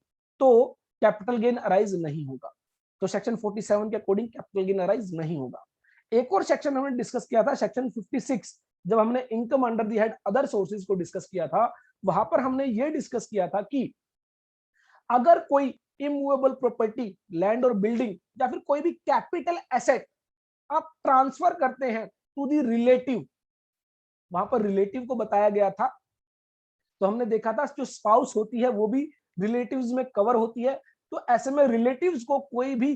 Speaker 1: तो कैपिटल गेन अराइज नहीं होगा। तो सेक्शन 47 के अकॉर्डिंग कैपिटल गेन अराइज नहीं होगा। एक और सेक्शन हमने डिस्कस किया था सेक्शन 56, जब हमने income under the head other sources को डिस्कस किया था, वहां पर हमने ये डिस्कस किया था कि अगर कोई इमूवेबल प्रॉपर्टी, लैंड और बिल्डिंग या फिर कोई भी कैपिटल एसेट आप ट्रांसफर करते हैं टू दी रिलेटिव, वहां पर रिलेटिव को बताया गया था। तो हमने देखा था जो स्पाउस होती है वो भी रिलेटिव्स में कवर होती है। तो ऐसे में रिलेटिव्स को कोई भी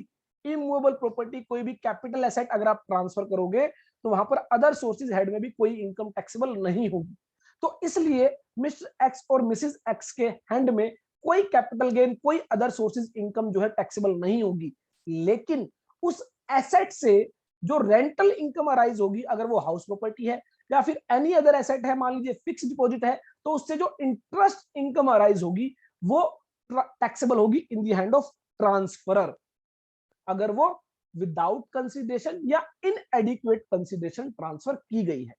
Speaker 1: इमूवेबल प्रॉपर्टी, कोई भी कैपिटल एसेट अगर आप ट्रांसफर करोगे तो वहां पर अदर सोर्सेज हेड में भी कोई इनकम टैक्सेबल नहीं होगी। तो इसलिए मिस्टर एक्स और मिसेस एक्स के हैंड में कोई कैपिटल गेन, कोई अदर सोर्सेज इनकम जो है टैक्सेबल नहीं होगी। लेकिन उस एसेट से जो रेंटल इनकम अराइज होगी, अगर वो हाउस प्रॉपर्टी है या फिर एनी अदर एसेट है, मान लीजिए फिक्स डिपॉजिट है, तो उससे जो इंटरेस्ट इनकम अराइज होगी वो टैक्सेबल होगी in the hand of transferor, अगर वो विदाउट कंसिडरेशन या इनएडिक्वेट कंसिडरेशन ट्रांसफर की गई है।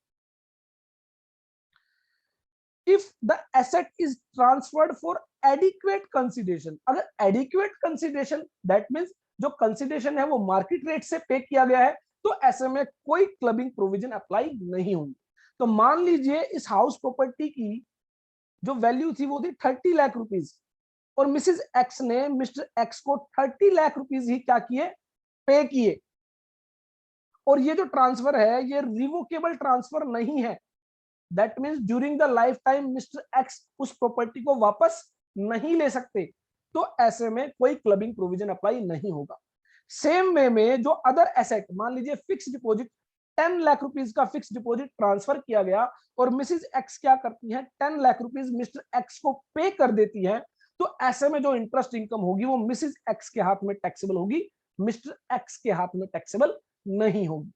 Speaker 1: If the asset is transferred for adequate consideration, अगर एडिक्वेट कंसिडरेशन दैट मींस जो कंसिडरेशन है वो मार्केट रेट से पे किया गया है, तो ऐसे में कोई क्लबिंग प्रोविजन अप्लाई नहीं होगी। तो मान लीजिए इस हाउस प्रॉपर्टी की जो वैल्यू थी वो थी 30 लाख रुपीज, और मिसेस एक्स ने मिस्टर एक्स को 30 लाख रुपीज ही क्या किए, पे किए। और ये जो ट्रांसफर है ये रिवोकेबल ट्रांसफर नहीं है। That means during the life time mister x उस प्रॉपर्टी को वापस नहीं ले सकते, तो ऐसे में कोई क्लबिंग प्रोविजन अप्लाई नहीं होगा। सेम वे में जो अदर एसेट, मान लीजिए फिक्स डिपॉजिट 10 लाख रुपीज का फिक्स डिपॉजिट ट्रांसफर किया गया और मिसेस एक्स क्या करती है 10 लाख रुपीज मिस्टर एक्स को पे कर देती है, तो ऐसे में जो इंटरेस्ट इनकम होगी वो मिसेस एक्स के हाथ में टैक्सेबल होगी, मिस्टर एक्स के हाथ में टैक्सेबल नहीं होगी।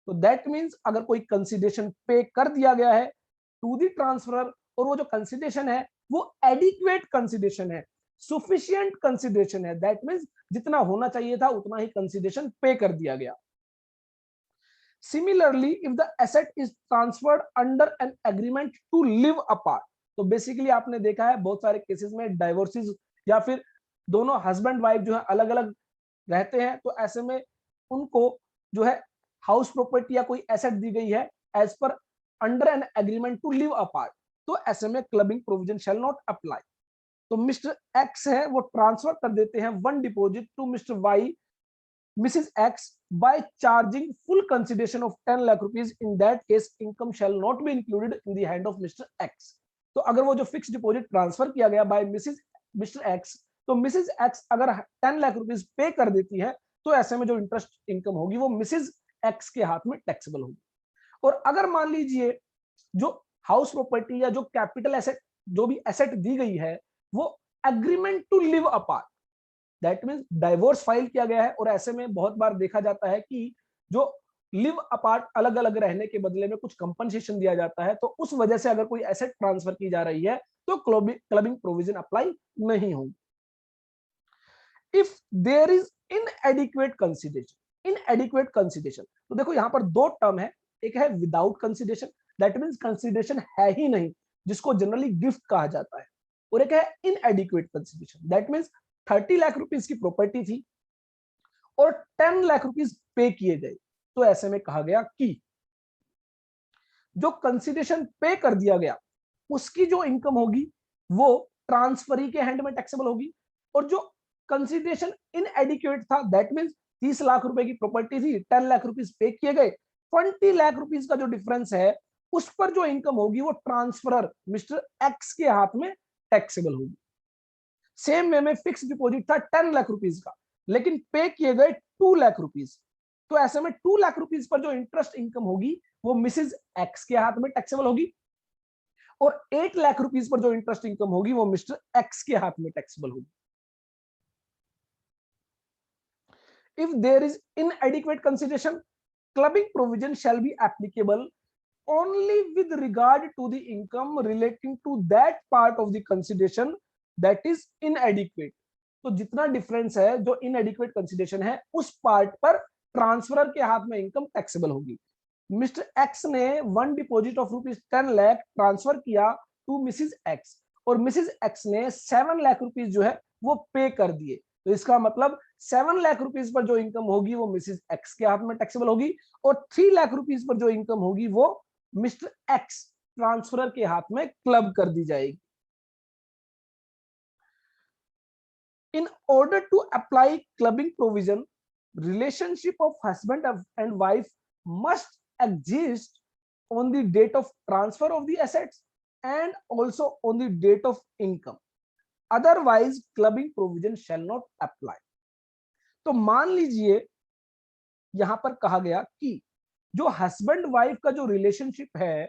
Speaker 1: तो दैट मींस अगर कोई कंसिडरेशन पे कर दिया गया है टू दी ट्रांसफरर और वो जो कंसिडरेशन है वो एडिक्वेट कंसिडरेशन है, सुफिशिएंट कंसिडरेशन है, दैट मींस जितना होना चाहिए था उतना ही कंसिडरेशन पे कर दिया गया। Similarly if the asset is transferred under an agreement to live apart, तो बेसिकली आपने देखा है बहुत सारे केसेस में डाइवोर्सेस या फिर दोनों हस्बैंड वाइफ जो है अलग अलग रहते हैं, तो ऐसे में उनको जो है हाउस प्रॉपर्टी या कोई एसेट दी गई है as per under an agreement to live apart, तो ऐसे में clubbing provision shall not apply. तो मिस्टर एक्स है वो ट्रांसफर कर देते हैं one deposit to mister Y Mrs. X by charging full consideration of 10 lakh rupees. In that case, income shall not be included in the hand of Mr. X. तो अगर वो जो fix deposit transfer किया गया bye mister X, तो Mrs x अगर 10 lakh rupees पे कर देती है तो ऐसे में जो इंटरेस्ट इनकम होगी वो मिसेज एक्स के हाथ में टैक्सेबल होगी। और अगर मान लीजिए जो हाउस प्रॉपर्टी या जो कैपिटल एसेट जो भी एसेट दी गई है वो agreement to live apart, that means divorce file किया गया है, और ऐसे में बहुत बार देखा जाता है कि जो लिव अपार्ट अलग अलग रहने के बदले में कुछ कंपनसेशन दिया जाता है, तो उस वजह से अगर कोई एसेट ट्रांसफर की जा रही है तो क्लबिंग प्रोविजन अप्लाई नहीं होगी। If there is inadequate consideration, तो देखो यहां पर दो टर्म है, एक है without consideration, that means consideration है ही नहीं जिसको जनरली गिफ्ट कहा जाता है, और एक है इनएडिक्वेट consideration, that means 30 lakh rupees की प्रॉपर्टी थी और 10 लाख रुपीस पे किए गए, तो ऐसे में कहा गया कि जो कंसिडरेशन पे कर दिया गया उसकी जो इनकम होगी वो ट्रांसफरी के हैंड में टैक्सेबल होगी, और जो कंसिडरेशन इनएडिक्वेट था दैट मींस 30 लाख रुपए की प्रॉपर्टी थी, 10 लाख रुपीस पे किए गए, 20 लाख रुपीस का जो डिफरेंस है उस पर जो इनकम होगी वो ट्रांसफरर मिस्टर एक्स के हाथ में टैक्सेबल होगी। सेम वे में फिक्स डिपॉजिट था 10 लाख रुपीस का, लेकिन पे किए गए 2 लाख रुपीस, तो ऐसे में 2 लाख रुपीस पर जो इंटरेस्ट इनकम होगी वो मिसेज एक्स के हाथ में टैक्सेबल होगी, और 8 लाख रुपीस पर जो इंटरेस्ट इनकम होगी वो मिस्टर एक्स के हाथ में टैक्सेबल होगी। If there is inadequate consideration, clubbing provision shall be applicable only with regard to the income relating to that part of the consideration that is inadequate। तो जितना difference है जो इनएडिक्वेट कंसिडरेशन है उस पार्ट पर ट्रांसफरर के हाथ में इनकम टैक्सेबल होगी। मिस्टर एक्स ने one deposit of rupees 10 lakh transfer किया टू मिसेज एक्स, और मिसेज एक्स ने 7 लाख रुपीज जो है वो पे कर दिए, तो इसका मतलब 7 लाख रुपीज पर जो इनकम होगी वो मिसेज एक्स के हाथ में टैक्सेबल होगी, और 3 लाख रुपीज पर जो इनकम होगी वो मिस्टर एक्स ट्रांसफरर के हाथ में क्लब कर दी जाएगी। In order to apply clubbing provision, relationship of husband and wife must exist on the date of transfer of the assets and also on the date of income, otherwise clubbing provision shall not apply। तो मान लीजिए यहां पर कहा गया कि जो husband wife का जो रिलेशनशिप है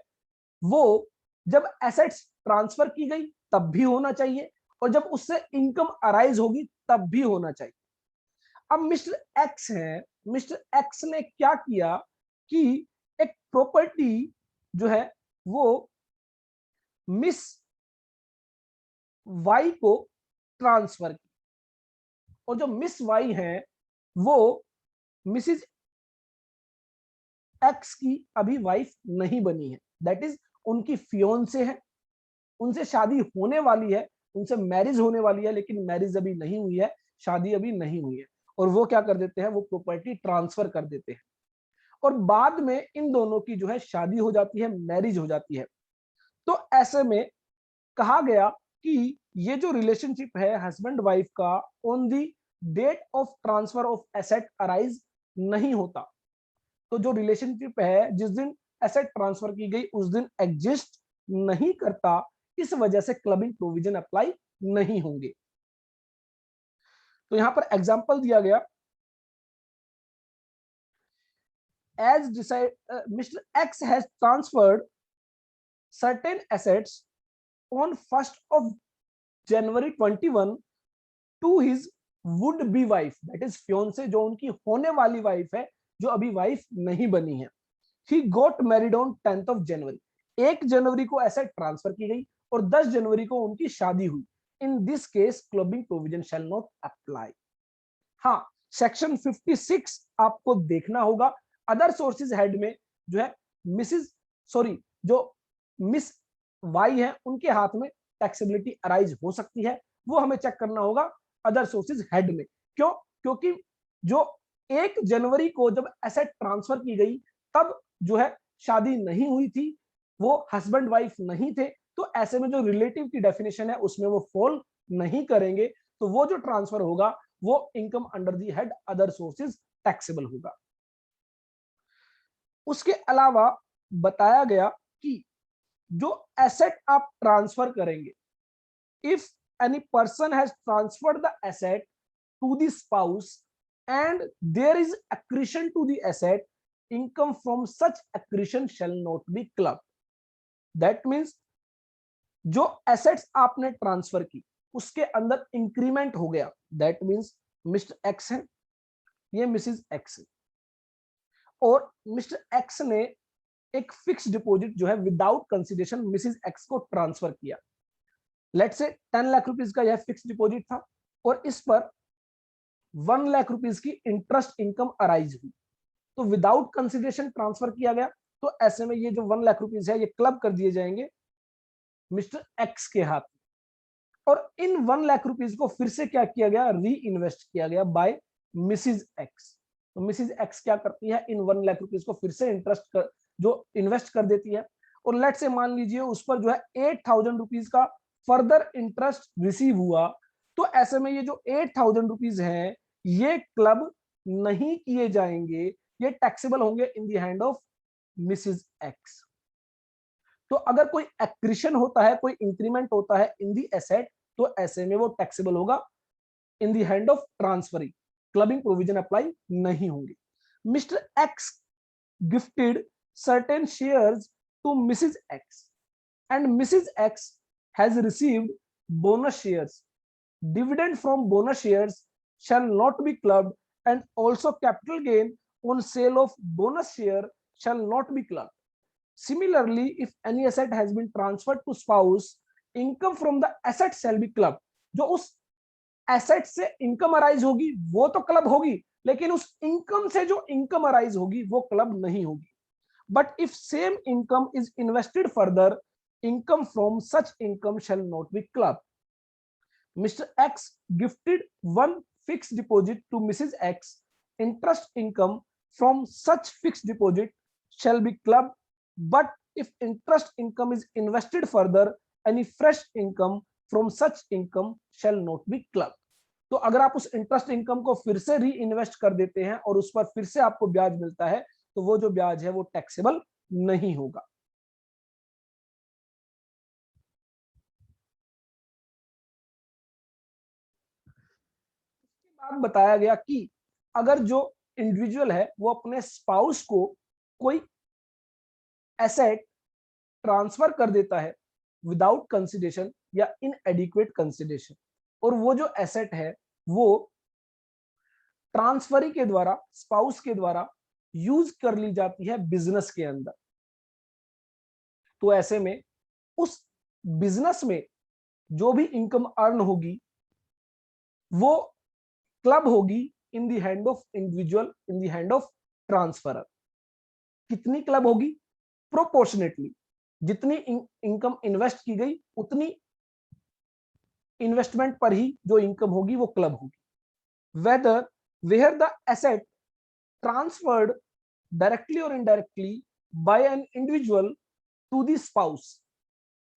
Speaker 1: वो जब एसेट्स ट्रांसफर की गई तब भी होना चाहिए, और जब उससे इनकम अराइज होगी तब भी होना चाहिए। अब मिस्टर एक्स है, मिस्टर एक्स ने क्या किया कि एक प्रॉपर्टी जो है वो मिस वाई को ट्रांसफर की, और जो मिस वाई है वो मिसिज एक्स की अभी वाइफ नहीं बनी है, दैट इज उनकी फियोंसे है, उनसे शादी होने वाली है, उनसे मैरिज होने वाली है, लेकिन मैरिज अभी नहीं हुई है, शादी अभी नहीं हुई है, और वो क्या कर देते हैं वो प्रॉपर्टी ट्रांसफर कर देते हैं, और बाद में इन दोनों की जो है शादी हो जाती है, मैरिज हो जाती है। तो ऐसे में कहा गया कि ये जो रिलेशनशिप है हस्बैंड वाइफ का on the date of transfer of asset arise नहीं होता, तो जो रिलेशनशिप है जिस दिन एसेट ट्रांसफर की गई उस दिन एग्जिस्ट नहीं करता, इस वजह से क्लबिंग प्रोविजन अप्लाई नहीं होंगे। तो यहां पर एग्जांपल दिया गया, as decide mister X has transferred certain assets on 1st of January 21 to his would be wife, that is fiancee, जो उनकी होने वाली वाइफ है जो अभी वाइफ नहीं बनी है। He got married on 10th of January, 1 जनवरी को एसेट ट्रांसफर की गई और 10 जनवरी को उनकी शादी हुई। इन this case clubbing provision shall not apply. हाँ, सेक्शन 56 आपको देखना होगा, अदर सोर्सेज हेड में जो है जो मिस वाई है उनके हाथ में टैक्सेबिलिटी अराइज हो सकती है, वो हमें चेक करना होगा अदर सोर्सेज हेड में। क्यों? क्योंकि जो 1 जनवरी को जब एसेट ट्रांसफर की गई तब जो है शादी नहीं हुई थी, वो हस्बैंड वाइफ नहीं थे, तो ऐसे में जो रिलेटिव की डेफिनेशन है उसमें वो फॉल नहीं करेंगे, तो वो जो ट्रांसफर होगा वो income under the head other sources taxable होगा। उसके अलावा बताया गया कि जो एसेट आप ट्रांसफर करेंगे, if any person has transferred the asset to the spouse and there is accretion to the asset, income from such accretion shall not be clubbed. That means जो एसेट्स आपने ट्रांसफर की उसके अंदर increment हो गया, that means mister X है, ये Mrs x है, और मिस्टर एक्स ने एक फिक्स डिपॉजिट जो है विदाउट कंसिडरेशन मिसेस एक्स को ट्रांसफर किया। लेट्स से 10 लाख रुपीस का यह फिक्स डिपॉजिट था और इस पर 1 लाख रुपीस की इंटरेस्ट इनकम अराइज हुई, तो विदाउट कंसिडरेशन ट्रांसफर किया गया, तो ऐसे में ये जो 1 लाख रुपीस है ये क्लब कर दिए जाएंगे मिस्टर एक्स के हाथ में, और इन 1 लाख रुपीस को फिर से क्या किया गया, री इन्वेस्ट किया गया बाय मिसिज एक्स। तो मिसिज एक्स क्या करती है, इन 1 लाख रुपीस को फिर से इंटरेस्ट कर जो इन्वेस्ट कर देती है, और लेट से मान लीजिए उस पर जो है 8,000 रुपीज का फर्दर इंटरेस्ट रिसीव हुआ, तो ऐसे में ये जो 8,000 रुपीज है ये क्लब नहीं किए जाएंगे, ये टैक्सेबल होंगे इन the hand of Mrs x. तो अगर कोई एक्रिशन होता है, कोई इंक्रीमेंट होता है इन दी एसेट, तो ऐसे में वो टैक्सेबल होगा in the hand of transferring, clubbing provision apply नहीं होंगे। Mister X gifted certain shares to Mrs X and Mrs X has received bonus shares, dividend from bonus shares shall not be clubbed and also capital gain on sale of bonus share shall not be clubbed. Similarly, if any asset has been transferred to spouse, income from the asset shall be clubbed. जो उस asset से income arise होगी वो तो club होगी, लेकिन उस income से जो इनकम अराइज होगी वो क्लब नहीं होगी। But if same income is invested further, income from such income shall not be clubbed. Mr. X gifted one fixed deposit to Mrs. X. Interest income from such fixed deposit shall be clubbed, but if interest income is invested further, any fresh income from such income shall not be clubbed. तो अगर आप उस interest income को फिर से री invest कर देते हैं और उस पर फिर से आपको ब्याज मिलता है, तो वो जो ब्याज है वो टैक्सेबल नहीं होगा। बताया गया कि अगर जो इंडिविजुअल है वो अपने स्पाउस को कोई एसेट ट्रांसफर कर देता है विदाउट कंसिडरेशन या इनएडिक्वेट कंसिडरेशन, और वो जो एसेट है वो ट्रांसफरी के द्वारा, स्पाउस के द्वारा यूज कर ली जाती है बिजनेस के अंदर, तो ऐसे में उस बिजनेस में जो भी इनकम अर्न होगी वो क्लब होगी in the hand of individual, in the hand of transferor. कितनी क्लब होगी, प्रोपोर्शनेटली, जितनी इनकम इन्वेस्ट की गई उतनी इन्वेस्टमेंट पर ही जो इनकम होगी वो क्लब होगी। Whether where the asset transferred directly और indirectly by an individual to the spouse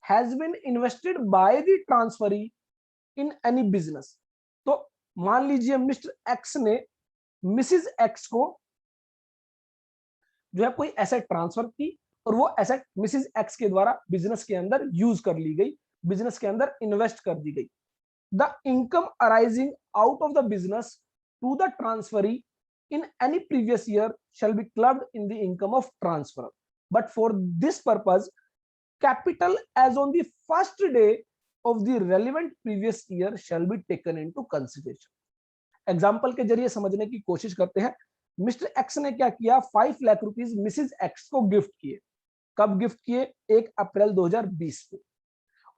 Speaker 1: has been invested by the transferee in any business. तो मान लीजिए मिस्टर एक्स ने मिसिज एक्स को जो है कोई एसेट ट्रांसफर की और वो एसेट मिसिज एक्स के द्वारा बिजनेस के अंदर यूज कर ली गई, बिजनेस के अंदर इन्वेस्ट कर दी गई। The income arising out of the business to the transferee in any previous year shall be clubbed in the income of transfer, but for this purpose capital as on the first day of the relevant previous year shall be taken into consideration. Example के जरिए समझने की कोशिश करते हैं। Mister x ने क्या किया, 5 लाख रुपीस मिसिज एक्स को गिफ्ट किए। कब गिफ्ट किए, 1 अप्रैल 2020 को।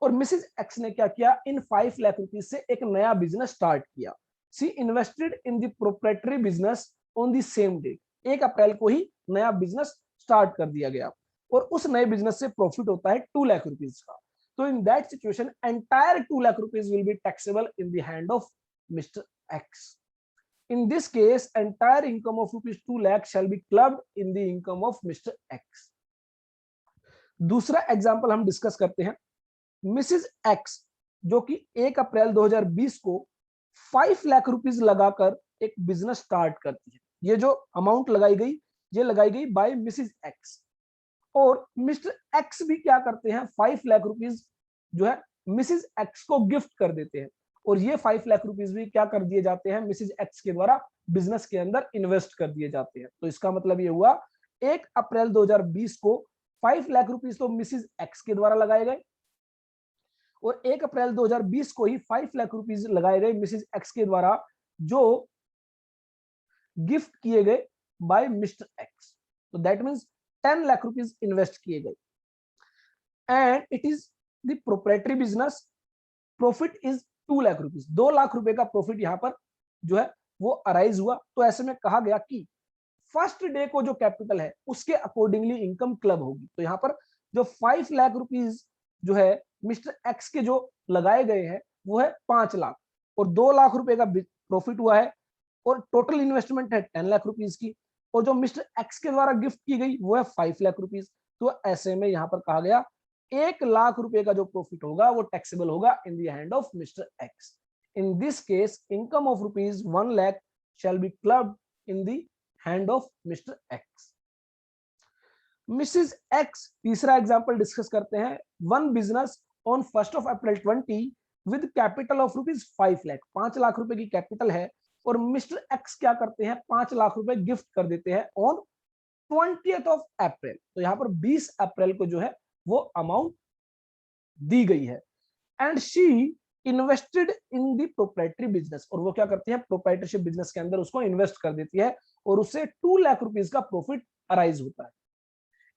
Speaker 1: और मिसिज एक्स ने क्या किया, इन 5 लाख रुपीस से एक नया बिजनेस स्टार्ट किया। She invested in the proprietary business on the same day, 1 अप्रैल को ही नया बिजनेस स्टार्ट कर दिया गया और उस नए बिजनेस से प्रॉफिट होता है 2 लाख रुपीस का। तो in that situation entire 2 lakh rupees will be taxable in the hand of mister x. In this case, entire income of rupees 2 lakh shall be clubbed in the income of Mr. X. दूसरा example हम discuss करते हैं। Mrs x जो कि 1 अप्रैल 2020 को 5 lakh rupees लगाकर एक business start करती है। ये जो अमाउंट लगाई गई, ये लगाई गई बाय मिसिज एक्स। और मिस्टर एक्स भी क्या करते हैं, 5 लाख रुपीस जो है मिसिज एक्स को गिफ्ट कर देते हैं। और ये 5 लाख रुपीस भी क्या कर दिए जाते हैं, मिसिज एक्स के द्वारा बिजनेस के अंदर इन्वेस्ट कर दिए जाते हैं। तो इसका मतलब ये हुआ 1 अप्रैल 2020 को 5 लाख रुपीस तो मिसिज एक्स के द्वारा लगाए गए, और 1 अप्रैल 2020 को ही 5 लाख रुपीस लगाए गए मिसिज एक्स के द्वारा, जो गिफ्ट किए गए बाय मिस्टर एक्स। तो that means 10 lakh rupees invest किए गए, and it is the proprietary business, profit is 2 lakh rupees. 2 lakh रुपए का प्रॉफिट यहां पर जो है वो अराइज हुआ। तो ऐसे में कहा गया कि फर्स्ट डे को जो कैपिटल है उसके अकॉर्डिंगली इनकम क्लब होगी। तो यहाँ पर जो 5 लाख रुपीस जो है मिस्टर एक्स के जो लगाए गए हैं वो है 5 लाख, और 2 लाख रुपए का प्रॉफिट हुआ है, और टोटल इन्वेस्टमेंट है 10 लाख रुपीस की, और जो मिस्टर एक्स के द्वारा गिफ्ट की गई वो है 5 लाख रुपीस। तो ऐसे में यहाँ पर कहा गया 1 लाख रुपए का जो प्रॉफिट होगा वो टैक्सेबल होगा in the hand of mister X. In this case income of rupees 1 lakh shall be clubbed in the hand of mister x. Mrs x तीसरा एग्जांपल डिस्कस करते हैं। One business on 1 April 20 with capital of rupees 5 lakh. 5 lakh रुपए की capital है, और mister X क्या करते हैं, 5 लाख रुपए गिफ्ट कर देते हैं ऑन 20th ऑफ अप्रैल। तो यहाँ पर 20 अप्रैल को जो है वो अमाउंट दी गई है, and she invested in the proprietary business. और वो क्या करती है, प्रोप्राइटरशिप बिजनेस के अंदर उसको इन्वेस्ट कर देती है, और उससे 2 लाख रुपीस का प्रॉफिट अराइज होता है।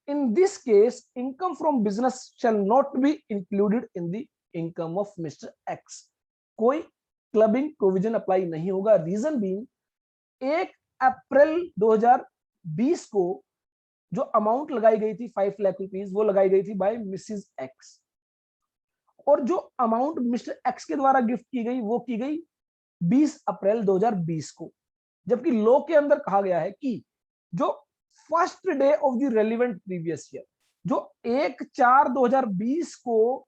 Speaker 1: In this case, income from business shall not be included in the income of Mr. X. कोई क्लबिंग प्रोविजन अप्लाई नहीं होगा। रीजन बीइंग 1 अप्रैल 2020 को जो अमाउंट लगाई गई थी 5 लाख रुपीस, वो लगाई गई थी बाय मिसिज एक्स, और जो अमाउंट मिस्टर एक्स के द्वारा गिफ्ट की गई वो की गई 20 अप्रैल 2020 को। जबकि लॉ के अंदर कहा गया है कि जो first day of the relevant previous year, जो 1/4/2020 को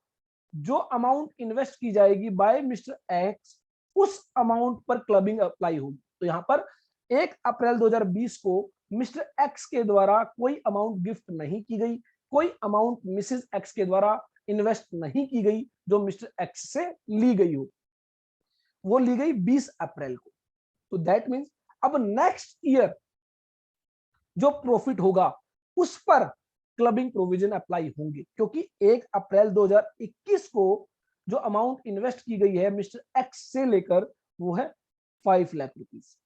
Speaker 1: जो अमाउंट इन्वेस्ट की जाएगी बाय मिस्टर एक्स, उस अमाउंट पर क्लबिंग अप्लाई होगी। तो यहाँ पर 1 अप्रैल 2020 को मिस्टर एक्स के द्वारा कोई अमाउंट गिफ्ट नहीं की गई, कोई अमाउंट मिसेस एक्स के द्वारा इन्वेस्ट नहीं की गई जो मिस्टर एक्स से ली गई हो, वो ली गई 20 अप्रैल को। तो दैट मीन्स अब नेक्स्ट ईयर जो प्रॉफिट होगा उस पर क्लबिंग प्रोविजन अप्लाई होंगे, क्योंकि 1 अप्रैल 2021 को जो अमाउंट इन्वेस्ट की गई है मिस्टर एक्स से लेकर वो है 5 लाख रुपीस।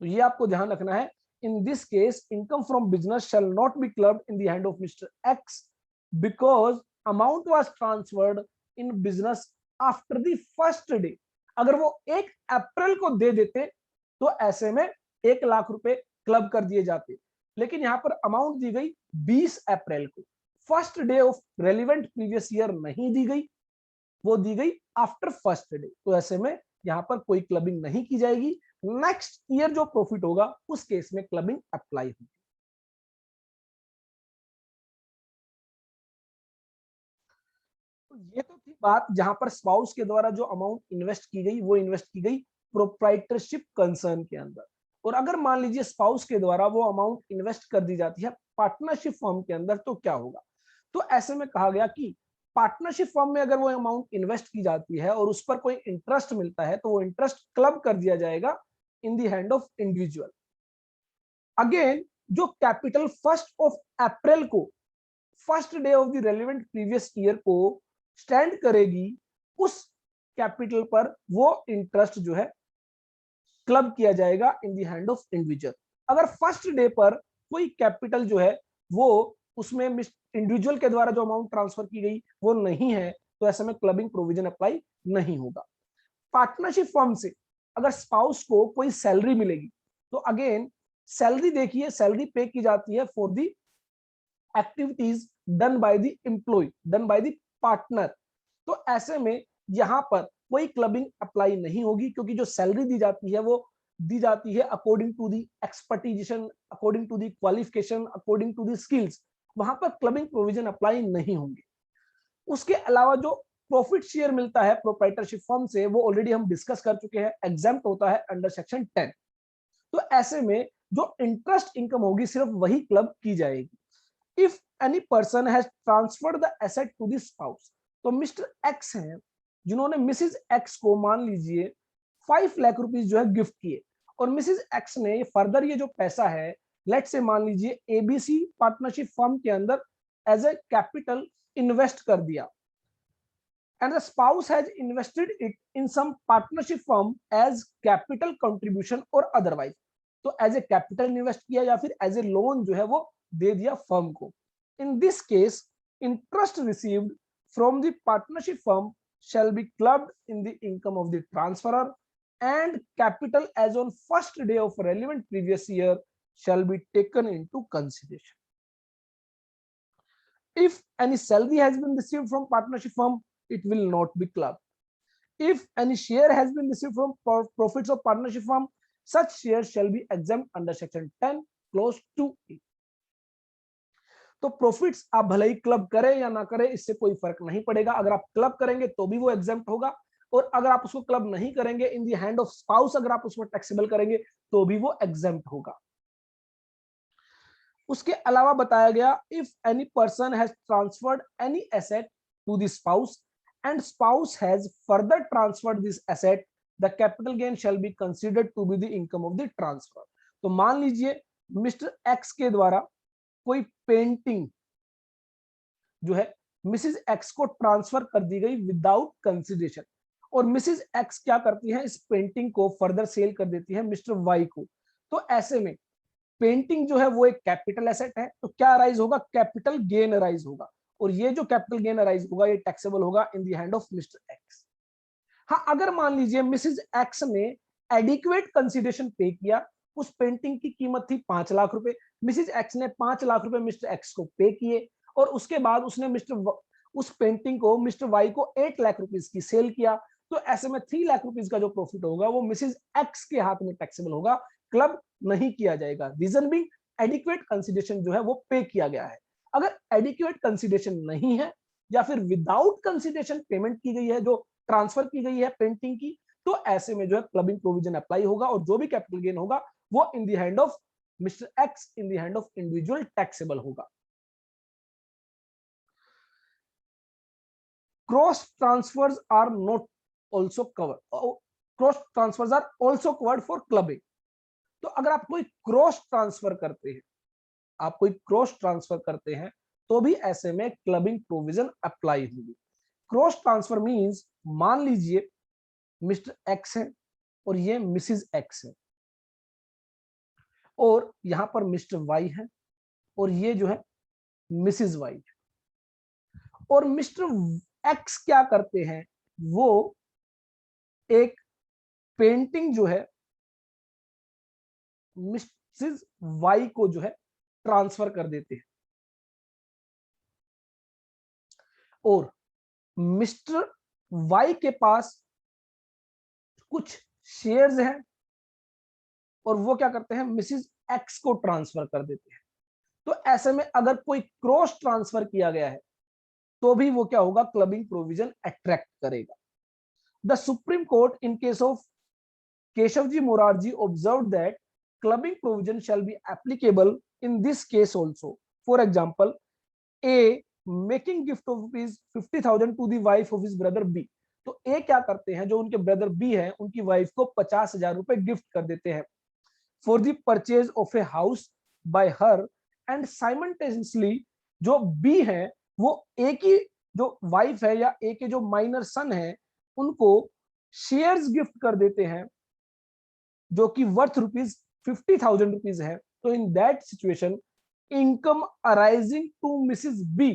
Speaker 1: तो ये आपको ध्यान रखना है। इन this case income from business shell not be clubbed in the hand of mister x because amount was transferred in business after the first day. अगर वो 1 अप्रैल को दे देते तो ऐसे में 1 लाख रुपए क्लब कर दिए जाते, लेकिन यहां पर अमाउंट दी गई 20 अप्रैल को, first day of relevant previous year नहीं दी गई, वो दी गई आफ्टर फर्स्ट डे। तो ऐसे में यहां पर कोई क्लबिंग नहीं की जाएगी। नेक्स्ट ईयर जो प्रॉफिट होगा उस केस में क्लबिंग अप्लाई होगी। तो ये तो थी बात जहां पर स्पाउस के द्वारा जो अमाउंट इन्वेस्ट की गई वो इन्वेस्ट की गई प्रोप्राइटरशिप कंसर्न के अंदर। और अगर मान लीजिए स्पाउस के द्वारा वो अमाउंट इन्वेस्ट कर दी जाती है पार्टनरशिप फर्म के अंदर, तो क्या होगा। तो ऐसे में कहा गया कि पार्टनरशिप फर्म में अगर वो अमाउंट इन्वेस्ट की जाती है और उस पर कोई इंटरेस्ट मिलता है तो वो इंटरेस्ट क्लब कर दिया जाएगा इन the hand of individual. Again जो कैपिटल 1 अप्रैल को first day of the relevant previous year को स्टैंड करेगी, उस कैपिटल पर वो इंटरेस्ट जो है क्लब किया जाएगा इन द हैंड ऑफ इंडिविजुअल। अगर फर्स्ट डे पर कोई कैपिटल जो है वो उसमें इंडिविजुअल के द्वारा जो अमाउंट ट्रांसफर की गई वो नहीं है, तो ऐसे में क्लबिंग प्रोविजन अप्लाई नहीं होगा। पार्टनरशिप फर्म से अगर स्पाउस को कोई सैलरी मिलेगी तो अगेन सैलरी देखिए, सैलरी पे की जाती है for the activities done by the employee, done by the partner. तो ऐसे में यहां पर कोई क्लबिंग अप्लाई नहीं होगी, क्योंकि जो सैलरी दी जाती है वो दी जाती है according to the expertisation, according to the qualification, according to the skills, वहां पर क्लबिंग प्रोविजन अप्लाई नहीं होंगे। उसके अलावा जो प्रॉफिट शेयर मिलता है प्रोप्राइटरशिप फर्म से, वो ऑलरेडी हम डिस्कस कर चुके हैं, एग्जाम्प्ट होता है अंडर सेक्शन 10। तो ऐसे में जो इंटरेस्ट इनकम होगी सिर्फ वही क्लब की जाएगी। If any person has transferred the asset to the spouse, तो मिस्टर एक्स हैं जिन्होंने मिसिज एक्स को मान लीजिए 5 लाख रुपीस जो है गिफ्ट किए, और मिसिज एक्स ने फर्दर ये जो पैसा है लेट से मान लीजिए एबीसी पार्टनरशिप फर्म के अंदर एज ए कैपिटल इन्वेस्ट कर दिया, and the spouse has invested it in some partnership firm as capital contribution or otherwise, तो एज ए कैपिटल इन्वेस्ट किया या फिर एज ए लोन जो है वो दे दिया फर्म को। इन this case interest received from the partnership firm shall be clubbed in the income of the transferor, and capital as on first day of relevant previous year shall be taken into consideration. If any salary has been received from partnership firm, it will not be clubbed. If any share has been received from profits of partnership firm, such shares shall be exempt under section 10 clause 2e. तो profits आप भले ही club करें या ना करें, इससे कोई फर्क नहीं पड़ेगा। अगर आप क्लब करेंगे तो भी वो एग्जेम्प्ट होगा, और अगर आप उसको क्लब नहीं करेंगे, इन दी हैंड ऑफ स्पाउस अगर आप उसको टैक्सेबल करेंगे तो भी वो एग्जेम्प्ट होगा। उसके अलावा बताया गया, if any person has transferred any asset to the spouse and spouse has further transferred this asset, the capital gain shall be considered to be the income of the transfer. तो मान लीजिए mister X के द्वारा कोई painting जो है Mrs x को transfer कर दी गई विदाउट कंसिडरेशन, और मिसिज एक्स क्या करती है, इस पेंटिंग को फर्दर सेल कर देती है मिस्टर वाई को। तो ऐसे में पेंटिंग जो है वो एक कैपिटल एसेट है, तो क्या अराइज होगा, कैपिटल गेन अराइज होगा, और ये जो कैपिटल गेन अराइज होगा ये टैक्सेबल होगा in the hand of mister x. हाँ, अगर मान लीजिए मिसिज एक्स ने एडिक्वेट कंसिडरेशन पे किया, उस पेंटिंग की कीमत थी 5 लाख रुपए, मिसिज एक्स ने 5 लाख रुपए मिस्टर एक्स को पे किए, और उसके बाद उसने उस पेंटिंग को मिस्टर वाई को 8 लाख रुपीस की सेल किया, तो ऐसे में 3 लाख रुपीस का जो प्रॉफिट होगा वो मिसिज एक्स के हाथ में टैक्सेबल होगा, क्लब नहीं किया जाएगा। रीजन भी एडिक्वेट कंसिडरेशन जो है वो पे किया गया है। अगर एडिक्वेट कंसिडरेशन नहीं है या फिर विदाउट कंसिडरेशन पेमेंट की गई है, जो ट्रांसफर की गई है पेंटिंग की, तो ऐसे में जो है क्लबिंग प्रोविजन अप्लाई होगा, और जो भी कैपिटल गेन होगा वो in the hand of mister X, in the hand of individual taxable होगा। Cross transfers are not also covered, cross transfers are also covered for clubbing. तो अगर आप कोई क्रॉस ट्रांसफर करते हैं, आप कोई क्रॉस ट्रांसफर करते हैं, तो भी ऐसे में क्लबिंग प्रोविजन अप्लाई होगी। क्रॉस ट्रांसफर मींस, मान लीजिए मिस्टर एक्स है और ये मिसिज एक्स है, और यहां पर मिस्टर वाई है और ये जो है मिसिज वाई है, और मिस्टर एक्स क्या करते हैं, वो एक पेंटिंग जो है मिसिज वाई को जो है ट्रांसफर कर देते हैं, और मिस्टर वाई के पास कुछ शेयर्स हैं, और वो क्या करते हैं, मिसिज एक्स को ट्रांसफर कर देते हैं। तो ऐसे में अगर कोई क्रॉस ट्रांसफर किया गया है तो भी वो क्या होगा, क्लबिंग प्रोविजन अट्रैक्ट करेगा। The supreme court in case of Keshavji Morarji observe that clubbing provision shall be applicable in this case also. For example, a making gift of ₹50,000 to the wife of his brother B. तो A क्या करते हैं, जो उनके brother B है उनकी wife को 50,000 रुपए गिफ्ट कर देते हैं for the purchase of a house by her, and simultaneously जो बी है वो ए की जो वाइफ है या ए के जो माइनर सन है उनको शेयर्स गिफ्ट कर देते हैं जो कि वर्थ ₹50,000 है। तो in that situation income arising to Mrs B,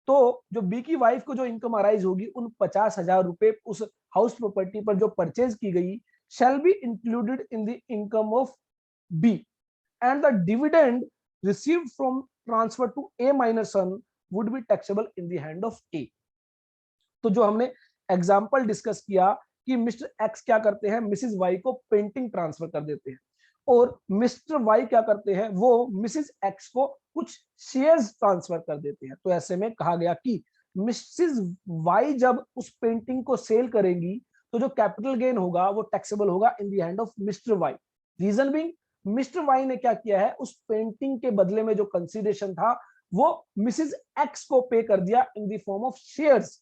Speaker 1: तो जो बी की वाइफ को जो इनकम अराइज होगी उन 50,000 रुपए उस हाउस प्रॉपर्टी पर जो परचेज की गई shall be included in the income of B, and the dividend received from transfer to A minor son would be taxable in the hand of A। तो जो हमने एग्जाम्पल डिस्कस किया कि mister X क्या करते हैं, मिसिस वाई को painting transfer कर देते हैं, और मिस्टर वाई क्या करते हैं, वो मिसिस एक्स को कुछ शेयर्स ट्रांसफर कर देते हैं। तो ऐसे में कहा गया कि मिसिस वाई जब उस पेंटिंग को सेल करेंगी तो जो कैपिटल गेन होगा वो टैक्सेबल होगा in the hand of mister Y. Reason being, mister Y ने क्या किया है, उस पेंटिंग के बदले में जो कंसीडरेशन था वो मिसिस एक्स को पे कर दिया in the form of shares.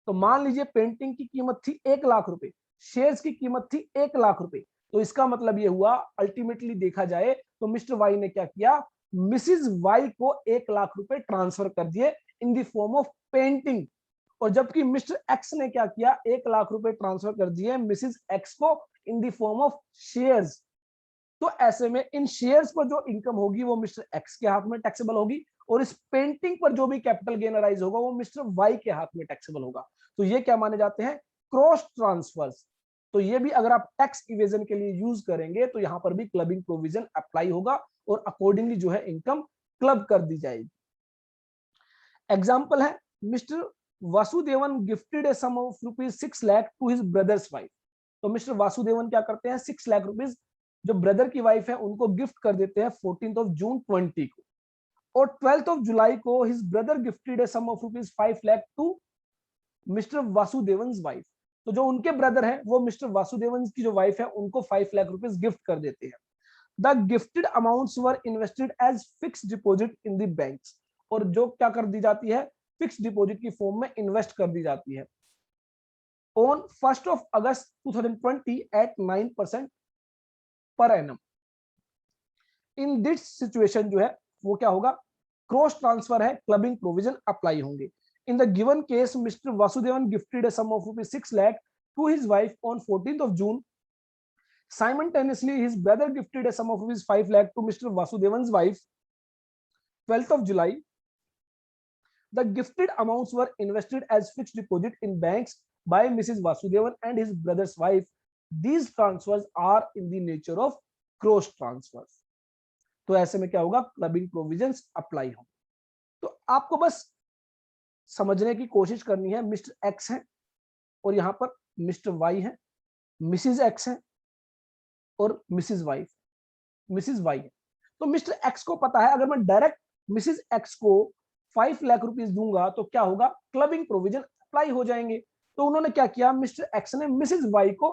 Speaker 1: तो मान लीजिए पेंटिंग की कीमत थी 1 लाख रुपए, शेयर्स की कीमत थी 1 लाख रुपए। तो इसका मतलब ये हुआ, अल्टीमेटली देखा जाए तो मिस्टर वाई ने क्या किया, मिसिस वाई को 1 लाख रुपए ट्रांसफर कर दिए in the form of painting, और जबकि मिस्टर एक्स ने क्या किया, 1 लाख रुपए ट्रांसफर कर दिए मिसिस एक्स को in the form of shares. तो ऐसे में इन शेयर्स पर जो इनकम होगी वो मिस्टर एक्स के हाथ में टैक्सेबल होगी, और इस पेंटिंग पर जो भी कैपिटल गेन अराइज होगा वो मिस्टर वाई के हाथ में टैक्सेबल होगा। तो ये क्या माने जाते हैं, क्रॉस ट्रांसफर्स। तो ये भी अगर आप टैक्स इवेजन के लिए यूज करेंगे तो यहां पर भी क्लबिंग प्रोविजन अप्लाई होगा, और अकॉर्डिंगली जो है इनकम क्लब कर दी जाएगी। एग्जाम्पल है, mister Vasudevan gifted a sum of ₹6 lakh to his brother's wife. तो मिस्टर वासुदेवन क्या करते हैं, 6 लाख रुपीज जो ब्रदर की वाइफ है उनको गिफ्ट कर देते हैं 14 जून 20 को, और 12 जुलाई को his brother gifted a sum of ₹5 lakh to mister Vasudevan wife. तो जो उनके ब्रदर है वो मिस्टर वासुदेवन की जो वाइफ है उनको 5 लाख रुपीज गिफ्ट कर देते हैं। The gifted amounts were invested as fix deposit in the banks, और जो क्या कर दी जाती है, फिक्स डिपॉजिट की फॉर्म में इन्वेस्ट कर दी जाती है on 1 August 2020 eight 9% per annum. In this situation जो है वो क्या होगा, क्रॉस ट्रांसफर है, क्लबिंग प्रोविजन अप्लाई होंगे। In the given case mister Vasudevan gifted a sum of ₹6 lakh to his wife on 14th June. Simultaneously, his brother gifted a sum of ₹5 lakh to Mr. Vasudevan's wife 12th July. The gifted amounts were invested as fixed deposit in banks by Mrs. Vasudevan and his brother's wife. These transfers are in the nature of cross transfers. तो ऐसे में क्या होगा, clubbing provisions apply होंगे। तो आपको बस समझने की कोशिश करनी है, मिस्टर एक्स है और यहां पर मिस्टर वाई है, मिसिज एक्स है और मिसिज वाई है। तो मिस्टर एक्स को पता है अगर मैं डायरेक्ट मिसिज एक्स को 5 लाख रुपीस दूंगा तो क्या होगा, क्लबिंग प्रोविजन अप्लाई हो जाएंगे। तो उन्होंने क्या किया, मिस्टर एक्स ने मिसिज वाई को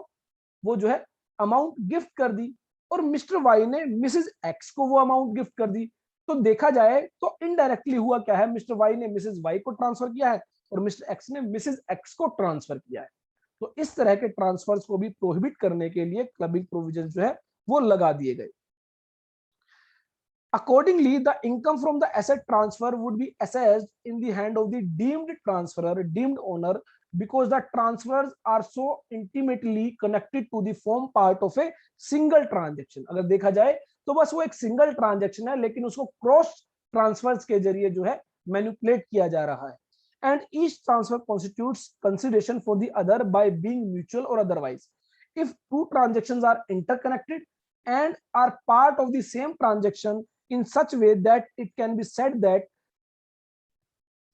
Speaker 1: वो जो है अमाउंट गिफ्ट कर दी, और मिस्टर वाई ने मिसिज एक्स को वो अमाउंट गिफ्ट कर दी। तो देखा जाए तो इनडायरेक्टली हुआ क्या है, मिस्टर वाई ने मिसिज वाई को ट्रांसफर किया है और मिस्टर एक्स ने मिसिज एक्स को ट्रांसफर किया है। तो इस तरह के ट्रांसफर्स को भी प्रोहिबिट करने के लिए क्लबिंग प्रोविजन जो है वो लगा दिए गए। Accordingly, the income from the asset transfer would be assessed in the hand of the deemed transferor, deemed owner, because the transfers are so intimately connected to the form part of a single transaction. अगर देखा जाए तो बस वो एक single transaction है, लेकिन उसको क्रॉस ट्रांसफर्स के जरिए जो है मैनिपुलेट किया जा रहा है। And each transfer constitutes consideration for the other by being mutual or otherwise. If two transactions are interconnected and are part of the same transaction in such way that it can be said that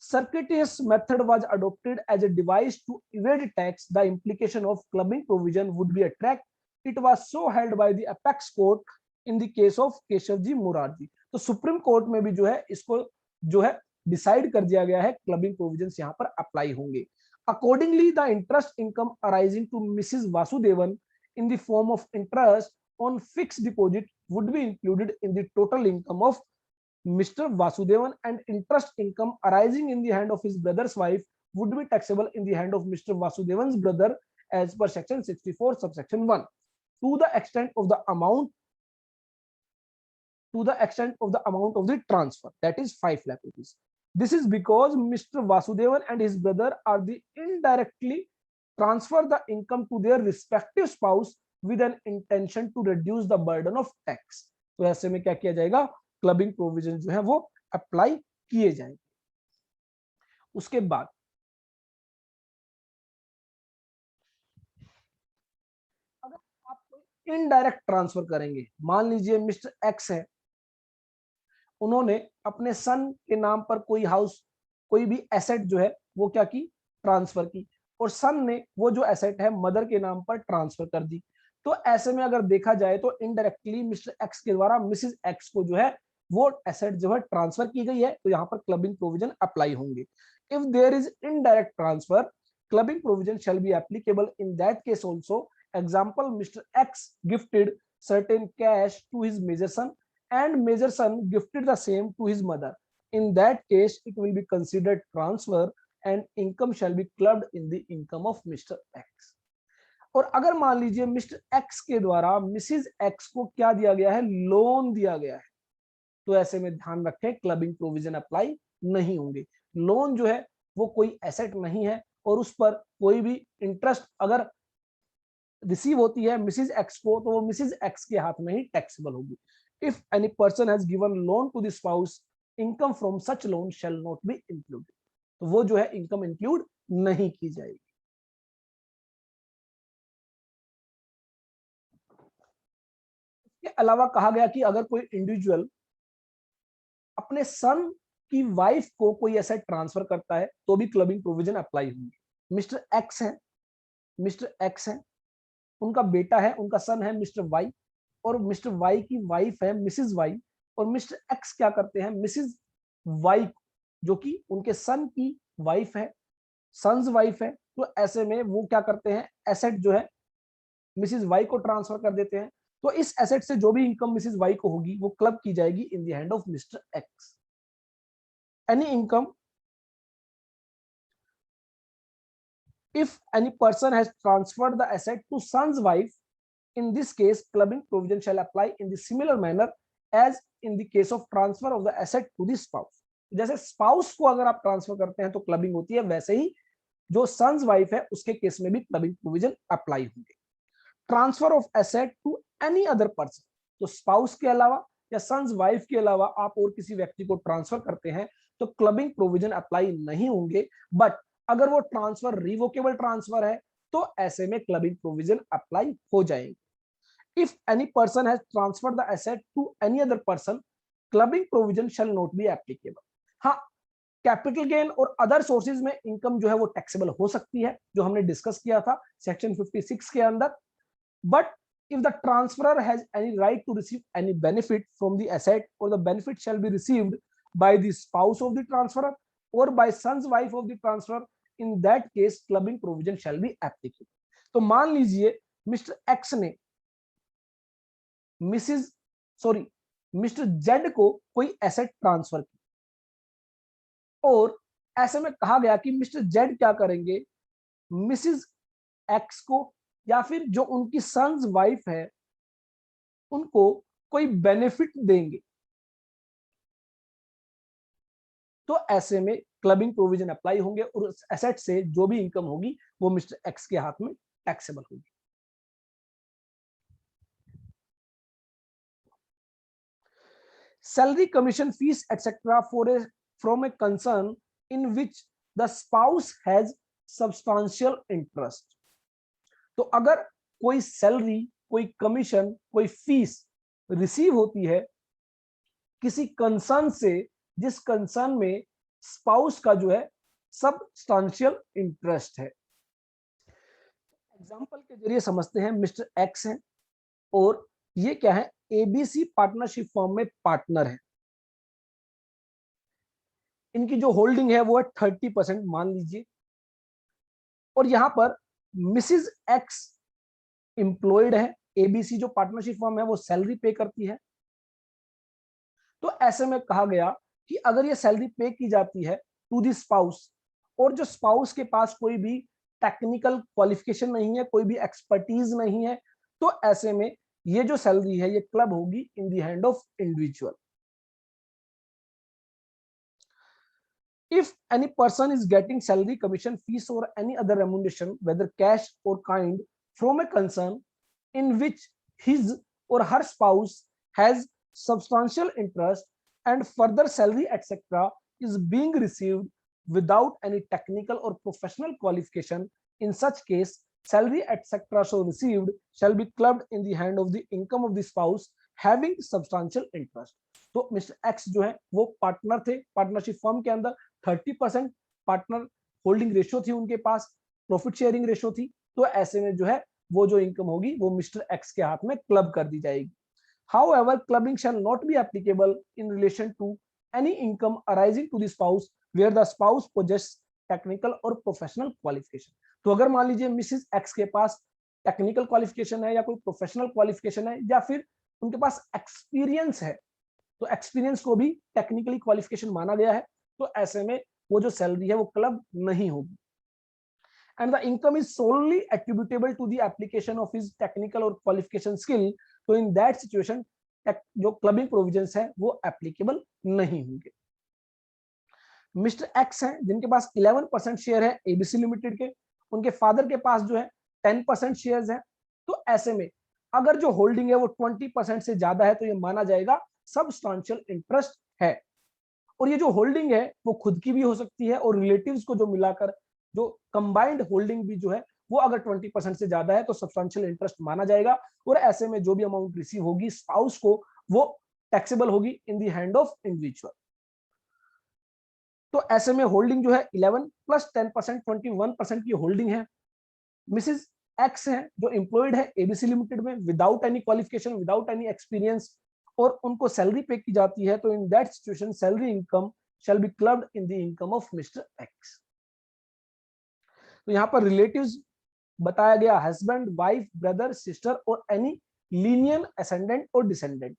Speaker 1: circuitous method was adopted as a device to evade tax, the implication of clubbing provision would be a track. It was so held by the apex court in the case of Keshavji Morarji. तो supreme court में भी जो है इसको जो है decide कर दिया गया है, क्लबिंग प्रोविजंस यहां पर अप्लाई होंगे। Accordingly the interest income arising to Mrs Vasudevan in the form of interest on fixed deposit would be included in the total income of Mr. Vasudevan, and interest income arising in the hand of his brother's wife would be taxable in the hand of Mr. Vasudevan's brother as per section 64 subsection 1 to the extent of the amount of the transfer, that is 5 lakh rupees. This is because Mr. Vasudevan and his brother are the indirectly transfer the income to their respective spouse with an intention to reduce the burden of tax. तो ऐसे में क्या किया जाएगा, clubbing provision जो है वो apply किए जाएंगे। उसके बाद अगर आप कोई इनडायरेक्ट ट्रांसफर करेंगे, मान लीजिए मिस्टर एक्स है, उन्होंने अपने सन के नाम पर कोई हाउस, कोई भी एसेट जो है वो क्या की, ट्रांसफर की, और सन ने वो जो एसेट है मदर के नाम पर ट्रांसफर कर दी। तो ऐसे में अगर देखा जाए तो इनडायरेक्टली मिस्टर एक्स के द्वारा मिसेज एक्स को जो है वो एसेट जो है ट्रांसफर की गई है, तो यहाँ पर क्लबिंग प्रोविजन अप्लाई होंगे। If there is indirect transfer, clubbing provision shall be applicable in that case also. Example, mister X gifted certain cash to his major son and major son gifted the same to his mother. In that case, it will be considered transfer and income shall be clubbed in the income of Mr. X. और अगर मान लीजिए mister X के द्वारा Mrs x को क्या दिया गया है, लोन दिया गया है, तो ऐसे में ध्यान रखें क्लबिंग प्रोविजन अप्लाई नहीं होंगे। लोन जो है वो कोई एसेट नहीं है और उस पर कोई भी इंटरेस्ट अगर रिसीव होती है मिसिज एक्स को, तो वो मिसिज एक्स के हाथ में ही टैक्सेबल होगी। If any person has given loan to the spouse, income from such loan shall not be included, तो वो जो है इनकम इंक्लूड नहीं की जाएगी। इसके अलावा कहा गया कि अगर कोई इंडिविजुअल अपने सन की वाइफ को कोई एसेट ट्रांसफर करता है तो भी क्लबिंग प्रोविजन अप्लाई होंगे। मिस्टर एक्स है, उनका बेटा है, उनका सन है मिस्टर वाई, और मिस्टर वाई की वाइफ है मिसिज वाई, और मिस्टर एक्स क्या करते हैं, मिसिज वाई जो कि उनके सन की वाइफ है, सन्स वाइफ है, तो ऐसे में वो क्या करते हैं, एसेट जो है मिसिज वाई को ट्रांसफर कर देते हैं। तो इस एसेट से जो भी इनकम मिसिज वाई को होगी वो क्लब की जाएगी in the hand of mister x. Any income if any person has transferred the asset to son's wife, in this case clubbing provision shall apply in the similar manner as in the case of transfer of the asset to the spouse. जैसे spouse को अगर आप transfer करते हैं तो clubbing होती है, वैसे ही जो सन्स वाइफ है उसके केस में भी क्लबिंग प्रोविजन अप्लाई होंगे। Transfer of asset to any other person, तो स्पाउस के अलावा या सन्स वाइफ के अलावा आप और किसी व्यक्ति को ट्रांसफर करते हैं तो क्लबिंग प्रोविजन अप्लाई नहीं होंगे। बट अगर वो ट्रांसफर रिवोकेबल ट्रांसफर है तो ऐसे में क्लबिंग प्रोविजन अप्लाई हो जाएंगे। If any person has transferred the asset to any other person, clubbing provision shall not be applicable. हाँ, कैपिटल गेन और अदर सोर्सेज में इनकम जो है वो टैक्सेबल हो सकती है, जो हमने डिस्कस किया था सेक्शन 56 के अंदर। But if the transferor has any right to receive any benefit from the asset, or the benefit shall be received by the spouse of the transferor or by son's wife of the transferor, in that case clubbing provision shall be applicable. तो मान लीजिए mister x ने mister Z को कोई asset transfer की, और ऐसे में कहा गया कि मिस्टर जेड क्या करेंगे, मिसिज एक्स को या फिर जो उनकी सन्स वाइफ है उनको कोई बेनिफिट देंगे, तो ऐसे में क्लबिंग प्रोविजन अप्लाई होंगे और उस एसेट से जो भी इनकम होगी वो मिस्टर एक्स के हाथ में टैक्सेबल होगी। Salary, commission, fees etcetera from a concern in which the spouse has substantial interest, तो अगर कोई सैलरी, कोई कमीशन, कोई फीस रिसीव होती है किसी कंसर्न से जिस कंसर्न में स्पाउस का जो है सब्सटेंशियल इंटरेस्ट है। एग्जांपल के जरिए समझते हैं, मिस्टर एक्स हैं और ये क्या है, एबीसी पार्टनरशिप फर्म में पार्टनर है, इनकी जो होल्डिंग है वो है 30% मान लीजिए, और यहां पर मिसिज एक्स एम्प्लॉयड है, एबीसी जो पार्टनरशिप फर्म है वो सैलरी पे करती है। तो ऐसे में कहा गया कि अगर ये सैलरी पे की जाती है टू द स्पाउस, और जो स्पाउस के पास कोई भी टेक्निकल क्वालिफिकेशन नहीं है, कोई भी एक्सपर्टीज नहीं है, तो ऐसे में ये जो सैलरी है ये क्लब होगी in the hand of individual. If any person is getting salary, commission, fees or any other remuneration, whether cash or kind, from a concern in which his or her spouse has substantial interest and further salary etc. is being received without any technical or professional qualification, in such case salary etc. so received shall be clubbed in the hand of the income of the spouse having substantial interest. तो mister x जो है वो partner थे partnership firm के अंदर, 30% partner holding ratio थी उनके पास, profit sharing ratio थी, तो ऐसे में जो है वो जो इनकम होगी वो मिस्टर एक्स के हाथ में क्लब कर दी जाएगी। However, clubbing shall not be applicable in relation to any income arising to the spouse where the spouse possesses technical or professional qualification। तो अगर मान लीजिए मिसेस एक्स के पास टेक्निकल क्वालिफिकेशन है या कोई प्रोफेशनल क्वालिफिकेशन है या फिर उनके पास एक्सपीरियंस है, तो एक्सपीरियंस को भी टेक्निकली क्वालिफिकेशन माना गया है, तो ऐसे में वो जो सैलरी है वो क्लब नहीं होगी। And the income is solely attributable to the application of his technical or qualification skill, तो in that situation जो क्लबिंग प्रोविजंस है वो एप्लीकेबल नहीं होंगे। मिस्टर एक्स हैं जिनके पास 11% शेयर है एबीसी लिमिटेड के, उनके फादर के पास जो है 10% शेयर्स है, तो ऐसे में अगर जो होल्डिंग है वो 20% से ज्यादा है तो ये माना जाएगा सब्सटेंशियल इंटरेस्ट है। और ये जो होल्डिंग है वो खुद की भी हो सकती है और रिलेटिव्स को जो मिलाकर जो कंबाइंड होल्डिंग भी जो है वो अगर 20% से ज्यादा है तो सब्सटेंशियल इंटरेस्ट माना जाएगा, और ऐसे में जो भी अमाउंट रिसीव होगी स्पाउस को वो टैक्सेबल होगी in the hand of individual. तो ऐसे में होल्डिंग जो है 11 प्लस 10% 21% की होल्डिंग है। मिसेस एक्स है जो एम्प्लॉयड है एबीसी लिमिटेड में without any qualification without any experience, और उनको सैलरी पे की जाती है, तो in that situation salary income shall be clubbed in the income of mister X. तो यहाँ पर रिलेटिव्स बताया गया हस्बैंड, वाइफ, ब्रदर, सिस्टर और एनी लीनियन असेंडेंट और डिसेंडेंट।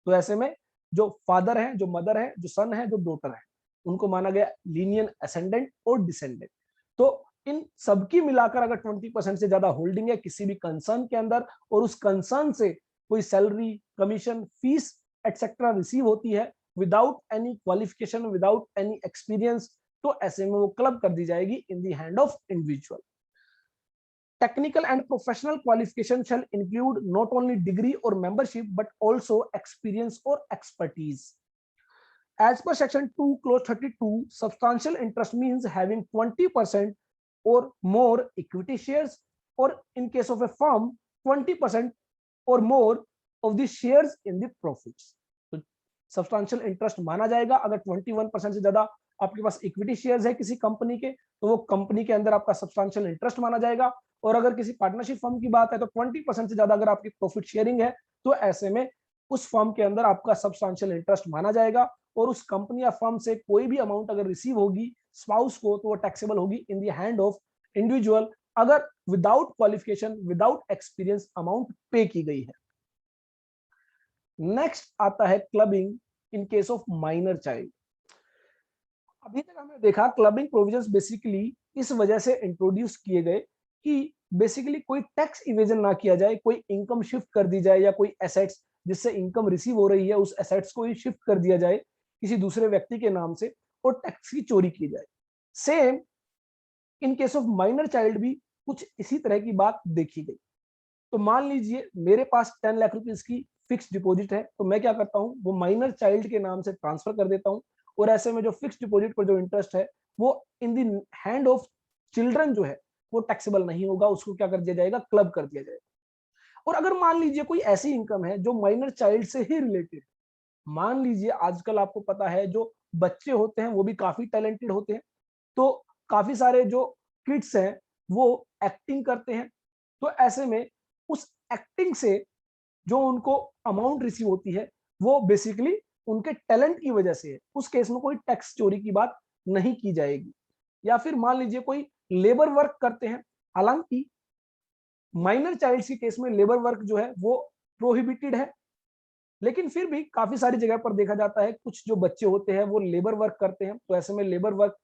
Speaker 1: तो ऐसे में जो फादर है, जो मदर है, जो सन है, जो डॉटर है, उनको माना गया लीनियन असेंडेंट और डिसेंडेंट। तो इन सबकी मिलाकर अगर 20% से ज्यादा होल्डिंग है किसी भी कंसर्न के अंदर और उस कंसर्न से कोई salary, commission, fees etcetera receive होती है without any qualification without any experience, तो ऐसे में वो क्लब कर दी जाएगी in the hand of individual. Technical and professional qualification shall include not only degree or membership but also experience or expertise. As per section 2 clause 32, substantial interest means having 20% or more equity shares, or in case of a firm 20% or more of the shares in the profits. तो substantial interest माना जाएगा अगर 21% से ज्यादा आपके पास equity shares है किसी company के, तो वो कंपनी के अंदर आपका सब्सटेंशियल इंटरेस्ट माना जाएगा। और अगर किसी पार्टनरशिप फर्म की बात है तो 20% से ज्यादा अगर आपकी प्रॉफिट शेयरिंग है तो ऐसे में उस फर्म के अंदर आपका सब्सटेंशियल इंटरेस्ट माना जाएगा, और उस कंपनी या फर्म से कोई भी अमाउंट अगर रिसीव होगी स्पाउस को तो वो टैक्सेबल होगी in the hand of individual अगर without qualification without experience amount pay की गई है। नेक्स्ट आता है clubbing in case of minor child. अभी तक हमने देखा क्लबिंग प्रोविजंस बेसिकली इस वजह से इंट्रोड्यूस किए गए कि बेसिकली कोई टैक्स इवेजन ना किया जाए, कोई इनकम शिफ्ट कर दी जाए या कोई एसेट्स जिससे इनकम रिसीव हो रही है उस एसेट्स को ही शिफ्ट कर दिया जाए किसी दूसरे व्यक्ति के नाम से और टैक्स की चोरी की जाए। Same in case of minor child भी कुछ इसी तरह की बात देखी गई। तो मान लीजिए मेरे पास 10 लाख रुपीस की फिक्स डिपॉजिट है, तो मैं क्या करता हूँ वो माइनर चाइल्ड के नाम से ट्रांसफर कर देता हूँ, और ऐसे में जो फिक्स डिपॉजिट पर जो इंटरेस्ट है वो in the hand of children जो है वो टैक्सेबल नहीं होगा, उसको क्या कर दिया जाएगा, क्लब कर दिया जाएगा। और अगर मान लीजिए कोई ऐसी इनकम है जो माइनर चाइल्ड से ही रिलेटेड, मान लीजिए आजकल आपको पता है जो बच्चे होते हैं वो भी काफी टैलेंटेड होते हैं, तो काफी सारे जो किड्स हैं वो एक्टिंग करते हैं, तो ऐसे में उस एक्टिंग से जो उनको अमाउंट रिसीव होती है वो बेसिकली उनके टैलेंट की वजह से है, उस केस में कोई टैक्स चोरी की बात नहीं की जाएगी। या फिर मान लीजिए कोई लेबर वर्क करते हैं, हालांकि माइनर चाइल्ड्स के केस में लेबर वर्क जो है वो प्रोहिबिटेड है, लेकिन फिर भी काफी सारी जगह पर देखा जाता है कुछ जो बच्चे होते हैं वो लेबर वर्क करते हैं, तो ऐसे में लेबर वर्क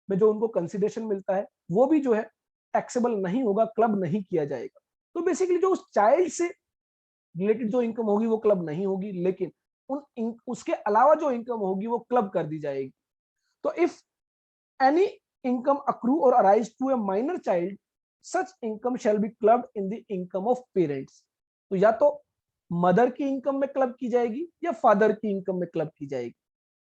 Speaker 1: में जो उनको कंसिडरेशन मिलता है वो भी जो है टैक्सेबल नहीं होगा, क्लब नहीं किया जाएगा। तो बेसिकली जो उस चाइल्ड से रिलेटेड जो इनकम होगी वो क्लब नहीं होगी, लेकिन उसके अलावा जो इनकम होगी वो क्लब कर दी जाएगी। तो if any income accrue or arise to a minor child, such income shall be clubbed in the income of parents। तो या तो मदर की इनकम में क्लब की जाएगी या फादर की इनकम में क्लब की जाएगी।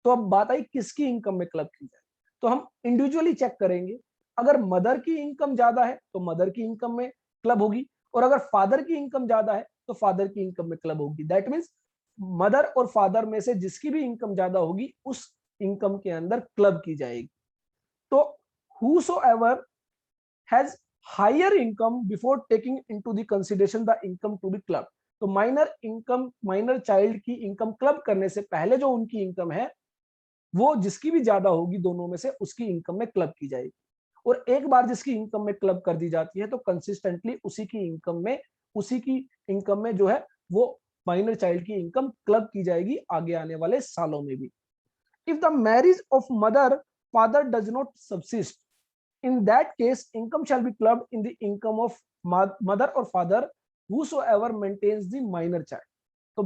Speaker 1: तो अब बात आई किसकी इनकम में क्लब की जाए, तो हम इंडिविजुअली चेक करेंगे। अगर मदर की इनकम ज्यादा है तो मदर की इनकम में क्लब होगी, और अगर फादर की इनकम ज्यादा है तो फादर की इनकम में क्लब होगी। दैट मीन्स मदर और फादर में से जिसकी भी इनकम ज्यादा होगी उस इनकम के अंदर क्लब की जाएगी। तो whosoever has higher income before taking into the consideration the income to be club. तो माइनर इनकम, माइनर चाइल्ड की इनकम क्लब करने से पहले जो उनकी इनकम है वो जिसकी भी ज्यादा होगी दोनों में से उसकी इनकम में क्लब की जाएगी। और एक बार जिसकी इनकम में क्लब कर दी जाती है तो कंसिस्टेंटली उसी की इनकम में जो है वो माइनर चाइल्ड की इनकम क्लब की जाएगी आगे आने वाले सालों में भी। If the marriage of mother father does not subsist, in that case income shall be clubbed in the income of mother or father whosoever maintains the minor child। तो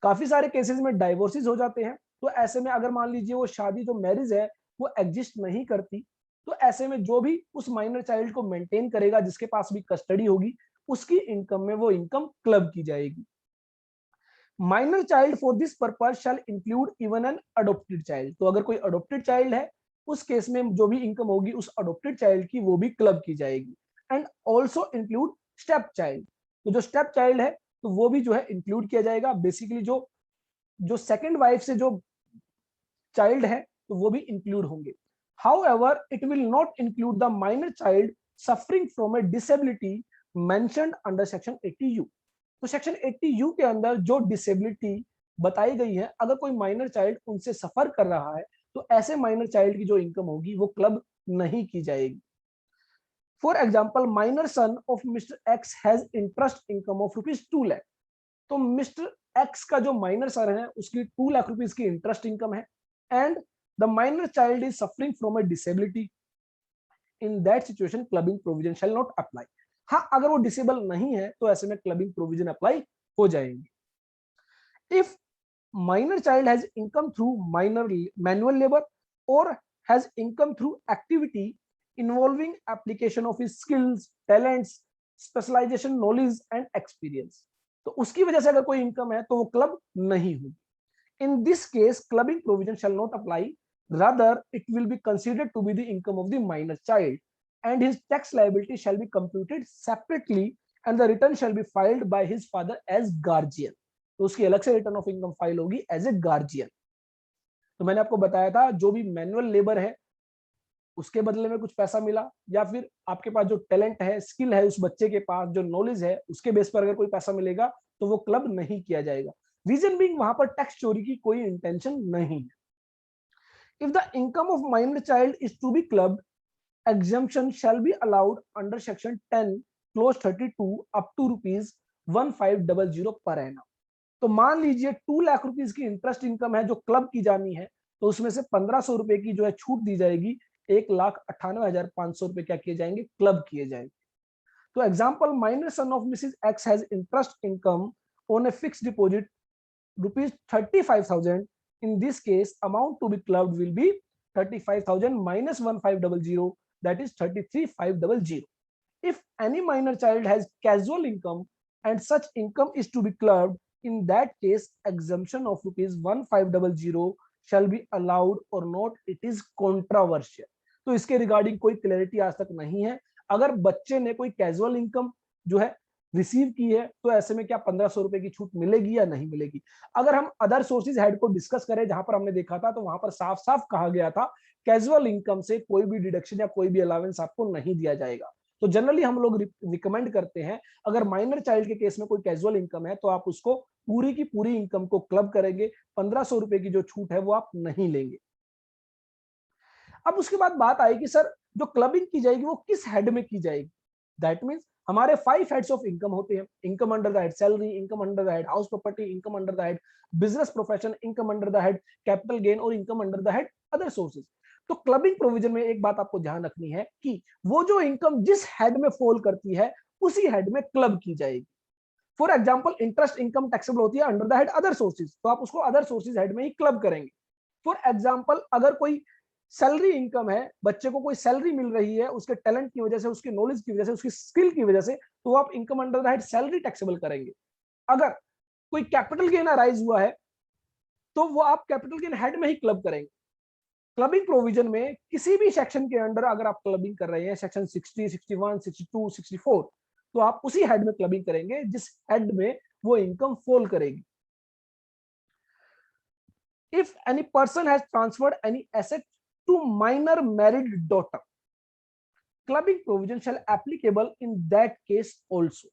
Speaker 1: काफी सारे केसेस में डाइवोर्सेस हो जाते हैं, तो ऐसे में अगर मान लीजिए वो शादी जो मैरिज है वो एग्जिस्ट नहीं करती, तो ऐसे में जो भी उस माइनर चाइल्ड को मेंटेन करेगा, जिसके पास भी कस्टडी होगी, उसकी इनकम में वो इनकम क्लब की जाएगी। Minor child for this purpose shall include even an adopted child. तो अगर कोई अडोप्टेड चाइल्ड है उस केस में जो भी इनकम होगी उस अडोप्टेड चाइल्ड की वो भी क्लब की जाएगी। And also include step child. तो जो स्टेप चाइल्ड है तो वो भी जो है इंक्लूड किया जाएगा। बेसिकली जो जो सेकंड वाइफ से जो चाइल्ड है तो वो भी इंक्लूड होंगे। However, it will not include the minor child suffering from a disability mentioned under section 80U। तो सेक्शन 80U के अंदर जो डिसेबिलिटी बताई गई है, अगर कोई माइनर चाइल्ड उनसे सफर कर रहा है तो ऐसे माइनर चाइल्ड की जो इनकम होगी वो क्लब नहीं की जाएगी। For example, minor son of mister X has interest income of ₹2 lakh. तो मिस्टर एक्स का जो माइनर सन है उसकी ₹2 लाख की इंटरेस्ट इनकम है, and the minor child is suffering from a disability. In that situation clubbing provision shall not apply. हाँ, अगर वो डिसेबल नहीं है तो ऐसे में क्लबिंग प्रोविजन अप्लाई हो जाएंगे। If minor child has income through minor manual labor or has income through activity involving application of his skills, talents, specialization, knowledge and experience, तो उसकी वजह से अगर कोई इनकम है तो वो क्लब नहीं होगी। इन this case clubbing provision shall not apply, rather it will be considered to be the income of the minor child and his tax liability shall be computed separately and the return shall be filed by his father as guardian। तो उसकी अलग से return of income file होगी as a guardian. तो मैंने आपको बताया था जो भी मैनुअल लेबर है उसके बदले में कुछ पैसा मिला, या फिर आपके पास जो टैलेंट है, स्किल है, उस बच्चे के पास जो नॉलेज है उसके बेस पर अगर कोई पैसा मिलेगा तो वो क्लब नहीं किया जाएगा। रीजन बीइंग वहां पर टैक्स चोरी की कोई इंटेंशन नहीं है। If the income of minor child is to be clubbed, exemption shall be allowed under section 10 clause 32 up to ₹1500 per annum। तो मान लीजिए 2 लाख रुपीस की इंटरेस्ट इनकम है जो क्लब की जानी है, तो उसमें से 1500 रुपए की जो है छूट दी जाएगी, 1,98,500 रुपए क्या किए जाएंगे, क्लब किए जाएंगे। तो example, minor son of Mrs X has interest income on a fix deposit ₹35,000। In this case amount to be clubbed will be 35,000 minus 1500, that is 33,500। if any minor child has casual income and such income is to be clubbed, in that case exemption of ₹1500 shall be allowed or not, it is controversial। तो इसके regarding कोई clarity आज तक नहीं है। अगर बच्चे ने कोई कैजुअल इनकम जो है रिसीव की है तो ऐसे में क्या 1500 रुपए की छूट मिलेगी या नहीं मिलेगी। अगर हम अदर सोर्सेज हेड को डिस्कस करें जहां पर हमने देखा था तो वहां पर साफ साफ कहा गया था कैजुअल इनकम से कोई भी डिडक्शन या कोई भी अलावेंस आपको नहीं दिया जाएगा। तो जनरली हम लोग रिकमेंड करते हैं अगर माइनर चाइल्ड के केस में कोई कैजुअल इनकम है तो आप उसको पूरी की पूरी इनकम को क्लब करेंगे, 1500 रुपए की जो छूट है वो आप नहीं लेंगे। अब उसके बाद बात आई कि सर जो क्लबिंग की जाएगी वो किस हेड में की जाएगी। दैट मींस हमारे 5 हेड्स ऑफ इनकम होते हैं। Income under the head salary, income under the head house property, income under the head business profession, income under the head capital gain और income under the head other sources. तो clubbing provision में एक बात आपको ध्यान रखनी है कि वो जो इनकम जिस हेड में फॉल करती है उसी हेड में क्लब की जाएगी। For example, interest income taxable होती है under the head other sources, तो आप उसको अदर सोर्सेज हेड में ही क्लब करेंगे। फॉर एग्जाम्पल, अगर कोई सैलरी इनकम है, बच्चे को कोई सैलरी मिल रही है उसके टैलेंट की वजह से, उसकी नॉलेज की वजह से, उसकी स्किल की वजह से, तो आप income under the head salary taxable करेंगे। अगर कोई कैपिटल गेन अराइज हुआ है तो वो आप कैपिटल गेन हेड में ही क्लब करेंगे। क्लबिंग प्रोविजन में किसी भी सेक्शन के अंडर अगर आप क्लबिंग कर रहे हैं, सेक्शन 60, 61, 62, 64, तो आप उसी हेड में क्लबिंग करेंगे जिस हेड में वो इनकम फॉल करेगी। If any person has transferred any asset to minor married daughter, clubbing provision shall applicable in that case also.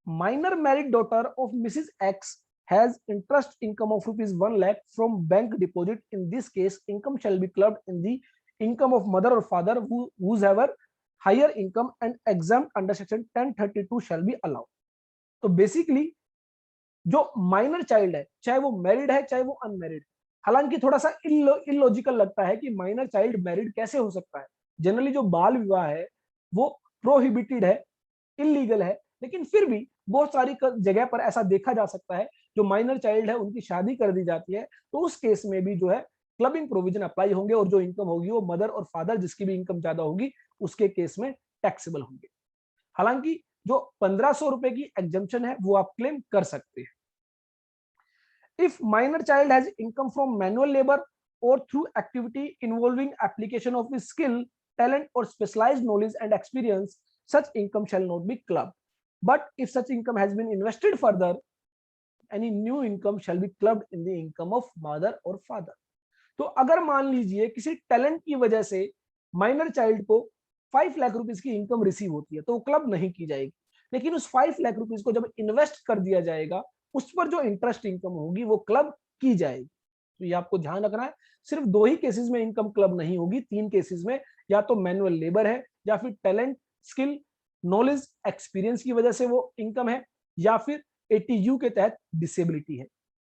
Speaker 1: Minor married daughter of Mrs. X has interest income of rupees 1 lakh from bank deposit. In this case, income shall be clubbed in the income of mother or father whosoever higher income and exempt under section 1032 shall be allowed. तो basically जो minor child है, चाहे वो married है चाहे वो unmarried, हालांकि थोड़ा सा इलॉजिकल लगता है कि माइनर चाइल्ड मैरिड कैसे हो सकता है। जनरली जो बाल विवाह है वो प्रोहिबिटेड है, इलीगल है, लेकिन फिर भी बहुत सारी जगह पर ऐसा देखा जा सकता है जो माइनर चाइल्ड है उनकी शादी कर दी जाती है, तो उस केस में भी जो है क्लबिंग प्रोविजन अप्लाई होंगे और जो इनकम होगी वो मदर और फादर जिसकी भी इनकम ज्यादा होगी उसके केस में टैक्सेबल होंगे। हालांकि जो 1500 रुपए की एग्जम्पशन है वो आप क्लेम कर सकते हैं। If minor child has income from manual labor or through activity involving application of his skill, talent or specialized knowledge and experience, such income shall not be clubbed. But if such income has been invested further, any new income shall be clubbed in the income of mother or father. तो अगर मान लीजिए किसी talent की वजह से minor child को 5 lakh rupees की इनकम रिसीव होती है तो वो क्लब नहीं की जाएगी, लेकिन उस 5 लाख रुपीस को जब इन्वेस्ट कर दिया जाएगा उस पर जो इंटरेस्ट इनकम होगी वो क्लब की जाएगी। तो ये आपको ध्यान रखना है, सिर्फ 2 ही केसेस में इनकम क्लब नहीं होगी, 3 केसेस में या तो मैनुअल लेबर है या फिर टैलेंट, स्किल, नॉलेज, एक्सपीरियंस की वजह से वो इनकम है या फिर एटीयू के तहत डिसेबिलिटी है।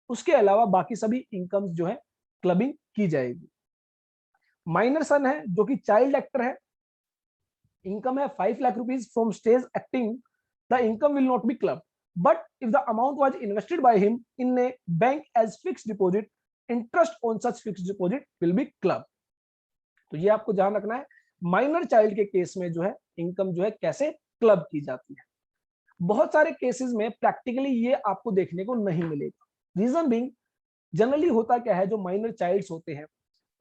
Speaker 1: उसके अलावा बाकी सभी इनकम्स जो है क्लबिंग की जाएगी। माइनर सन है जो कि चाइल्ड एक्टर है, इनकम है 5 lakh rupees from stage acting, the income will not be club, but if the amount was invested by him in a bank as fixed deposit, interest on such fixed deposit will be clubbed. तो ये आपको ध्यान रखना है, minor child के case में जो है इनकम जो है कैसे क्लब की जाती है। बहुत सारे केसेस में प्रैक्टिकली ये आपको देखने को नहीं मिलेगा। रीजन बीइंग, जनरली होता क्या है, जो माइनर चाइल्ड्स होते हैं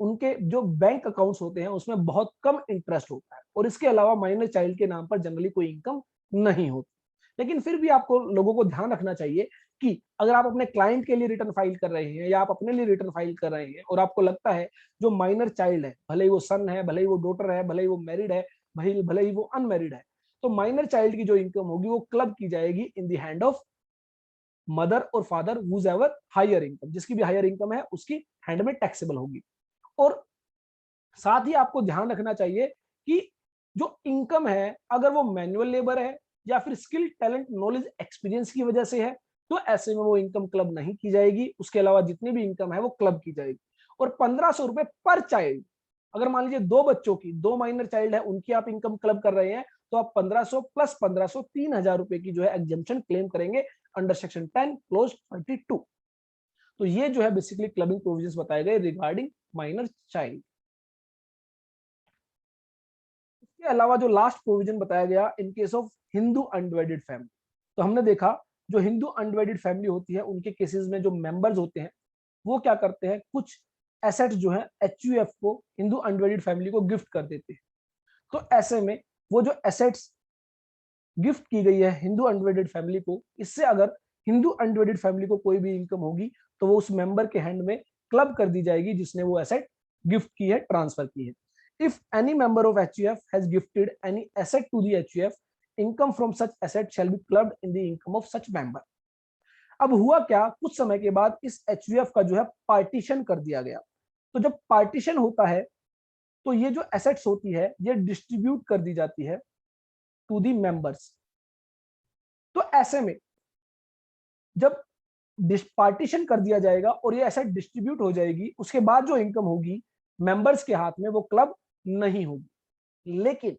Speaker 1: उनके जो बैंक अकाउंट्स होते हैं उसमें बहुत कम इंटरेस्ट होता है और इसके अलावा माइनर चाइल्ड के नाम पर जनरली कोई इनकम नहीं होती। लेकिन फिर भी आपको लोगों को ध्यान रखना चाहिए कि अगर आप अपने क्लाइंट के लिए रिटर्न फाइल कर रहे हैं या आप अपने लिए रिटर्न फाइल कर रहे हैं और आपको लगता है जो माइनर चाइल्ड है, भले ही वो सन है, भले ही वो डॉटर है, भले ही वो मैरिड है, भले ही वो अनमैरिड है, तो माइनर चाइल्ड की जो इनकम होगी वो क्लब की जाएगी in the hand of mother और फादर हुजएवर हायर इनकम, जिसकी भी हायर इनकम है उसकी हैंड में टैक्सेबल होगी। और साथ ही आपको ध्यान रखना चाहिए कि जो इनकम है अगर वो मैनुअल लेबर है या फिर स्किल, टैलेंट, नॉलेज, एक्सपीरियंस की वजह से है तो ऐसे में वो इनकम क्लब नहीं की जाएगी। उसके अलावा जितनी भी इनकम है वो क्लब की जाएगी। और 1500 रुपए पर चाइल्ड, अगर मान लीजिए 2 बच्चों की, 2 माइनर चाइल्ड है उनकी आप इनकम क्लब कर रहे हैं तो आप 1500 प्लस 1500 3000 रुपए की जो है एग्जम्पशन क्लेम करेंगे अंडर सेक्शन 10 क्लोज 32। तो ये जो है बेसिकली क्लबिंग प्रोविजंस बताए गए रिगार्डिंग माइनर चाइल्ड। इसके अलावा जो लास्ट प्रोविजन बताया गया इन case of Hindu undivided family, तो हमने देखा जो हिंदू अनडिवाइडेड फैमिली होती है उनके केसेस में जो मेंबर्स होते हैं वो क्या करते हैं, कुछ एसेट्स जो है एचयूएफ को, हिंदू अनडिवाइडेड फैमिली को गिफ्ट कर देते हैं। तो ऐसे में वो जो एसेट्स गिफ्ट की गई है हिंदू अनडिवाइडेड फैमिली को, इससे अगर हिंदू अनडिवाइडेड फैमिली को कोई भी इनकम होगी तो वो उस मेंबर के हैंड में क्लब कर दी जाएगी जिसने वो एसेट गिफ्ट की है, ट्रांसफर की है। If any member of HUF has gifted any asset to the HUF, income from such asset shall be clubbed in the income of such member. अब हुआ क्या, कुछ समय के बाद इस HUF का जो है पार्टीशन कर दिया गया। तो जब पार्टीशन होता है तो ये जो एसेट्स होती है ये डिस्ट्रीब्यूट कर दी जाती है टू दी मेंबर्स। तो ऐसे में जब पार्टीशन कर दिया जाएगा और ये एसेट डिस्ट्रीब्यूट हो जाएगी, उसके बाद जो इनकम होगी मेंबर्स के हाथ में वो क्लब नहीं होगी। लेकिन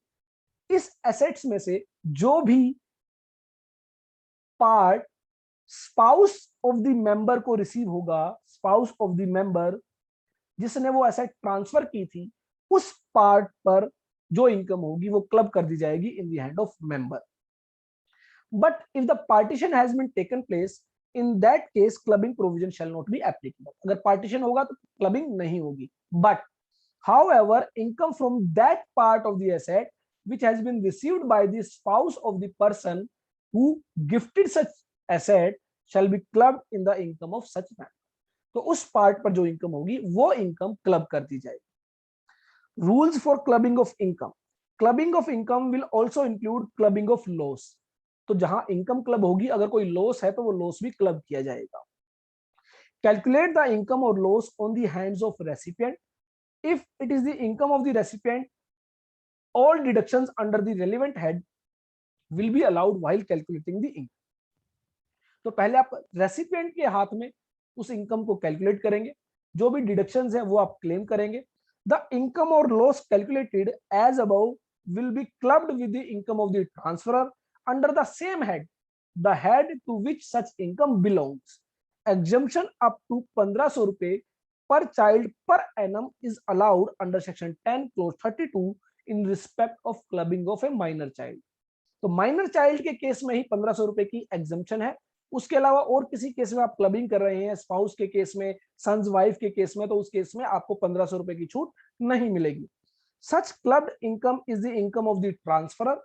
Speaker 1: इस एसेट्स में से जो भी part spouse of the member को रिसीव होगा, स्पाउस ऑफ द मेंबर जिसने वो एसेट ट्रांसफर की थी, उस पार्ट पर जो इनकम होगी वो क्लब कर दी जाएगी in the hand of member. But if the partition has been taken place, in that case clubbing provision shall not be applicable. अगर पार्टीशन होगा तो क्लबिंग नहीं होगी। But however, income from that part of the asset which has been received by the spouse of the person who gifted such asset shall be clubbed in the income of such man. तो उस part पर जो income होगी वो income club कर दी जाएगी। Rules for clubbing of income, clubbing of income will also include clubbing of loss. तो जहां इनकम क्लब होगी, अगर कोई लॉस है तो वो लॉस भी क्लब किया जाएगा। कैलकुलेट द इनकम और loss on the hands of recipient. If it is the income of the recipient, all deductions under the relevant head will be allowed while calculating the income। तो पहले आप recipient के हाथ में उस income को calculate करेंगे, जो भी डिडक्शंस है वो आप क्लेम करेंगे। द इनकम और loss calculated as above will be clubbed with the income of the transferer under the same head, the head to which such income belongs। Exemption up to 1500 रुपए per child per annum is allowed under section 10 clause 32 in respect of clubbing of a minor child। तो minor child के case में ही 1500 रुपए की exemption है। उसके अलावा और किसी केस में आप क्लबिंग कर रहे हैं, स्पाउस के केस में, सन्स वाइफ के केस में, तो उस केस में आपको 1500 रुपए की छूट नहीं मिलेगी। Such clubbed income is the income of the transferer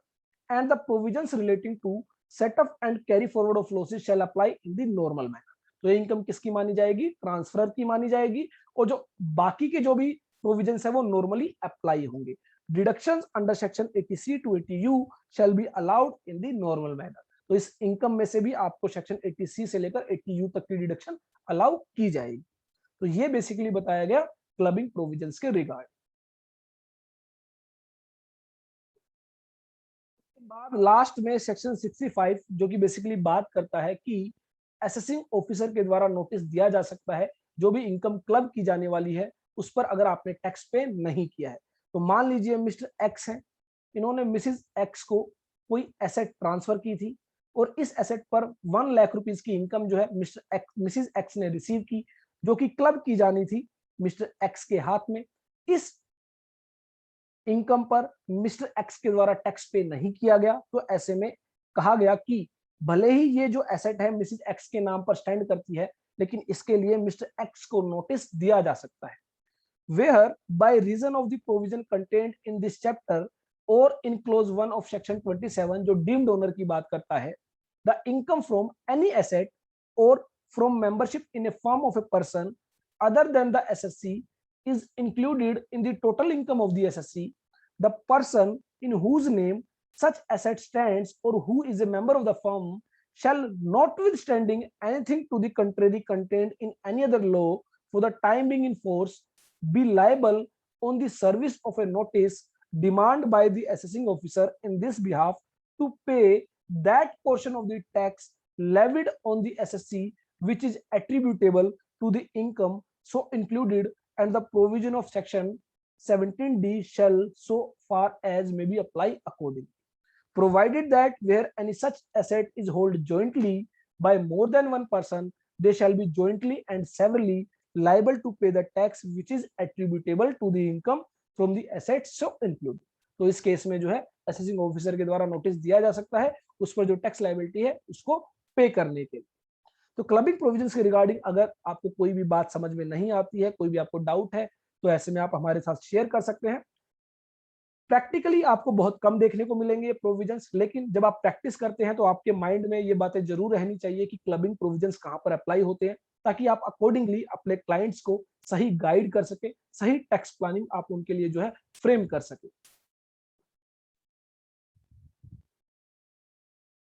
Speaker 1: and the provisions relating to setup and carry forward of losses shall apply in the normal manner। तो ये इनकम किसकी मानी जाएगी? ट्रांसफरर की मानी जाएगी, और जो बाकी के जो भी प्रोविजंस है वो नॉर्मली अप्लाई होंगे। Deductions under section 80C to 80U shall be allowed in the normal manner। तो इस इनकम में से भी आपको सेक्शन 80C से लेकर 80U तक की डिडक्शन अलाउ की जाएगी। तो ये बेसिकली बताया गया क्लबिंग प्रोविजंस के रिगार्ड। बाद लास्ट में सेक्शन 65 जो कि बेसिकली बात करता है कि असेसिंग ऑफिसर के द्वारा नोटिस दिया जा सकता है जो भी इनकम क्लब की जाने वाली है उस पर अगर आपने टैक्स पे नहीं किया है। तो मान लीजिए मिस्टर एक्स है, इन्होंने मिसिस एक्स को कोई एसेट ट्रांसफर की थी और इस एसेट पर 1 लाख रुपीस की इनकम जो है मिसिस एक्स ने रिसीव की, जो कि क्लब की जानी थी मिस्टर एक्स के हाथ में। इस इनकम पर मिस्टर एक्स के द्वारा टैक्स पे नहीं किया गया, तो ऐसे में कहा गया कि भले ही ये जो एसेट है मिसेस एक्स के नाम पर स्टैंड करती है, लेकिन इसके लिए मिस्टर एक्स को नोटिस दिया जा सकता है। Where by reason of the provision content in this chapter और इन क्लोज 1 ऑफ सेक्शन 27 जो डीम्ड ओनर की बात करता है, the income from any asset or from membership in a firm of a person other than the assessee is included in the total income of the SSC, the person in whose name such asset stands or who is a member of the firm shall, notwithstanding anything to the contrary contained in any other law for the time being in force, be liable on the service of a notice demand by the assessing officer in this behalf to pay that portion of the tax levied on the SSC which is attributable to the income so included, and the provision of section 17D shall so far as may be applied accordingly, provided that where any such asset is held jointly by more than one person, they shall be jointly and severally liable to pay the tax which is attributable to the income from the assets so included। तो इस case में जो है assessing officer के द्वारा notice दिया जा सकता है उस पर जो टैक्स लायबिलिटी है उसको पे करने के लिए। तो क्लबिंग प्रोविजंस के रिगार्डिंग अगर आपको कोई भी बात समझ में नहीं आती है, कोई भी आपको डाउट है, तो ऐसे में आप हमारे साथ शेयर कर सकते हैं। प्रैक्टिकली आपको बहुत कम देखने को मिलेंगे ये प्रोविजंस, लेकिन जब आप प्रैक्टिस करते हैं तो आपके माइंड में ये बातें जरूर रहनी चाहिए कि क्लबिंग प्रोविजंस कहाँ पर अप्लाई होते हैं, ताकि आप अकॉर्डिंगली अपने क्लाइंट्स को सही गाइड कर सके, सही टैक्स प्लानिंग आप उनके लिए जो है फ्रेम कर सके।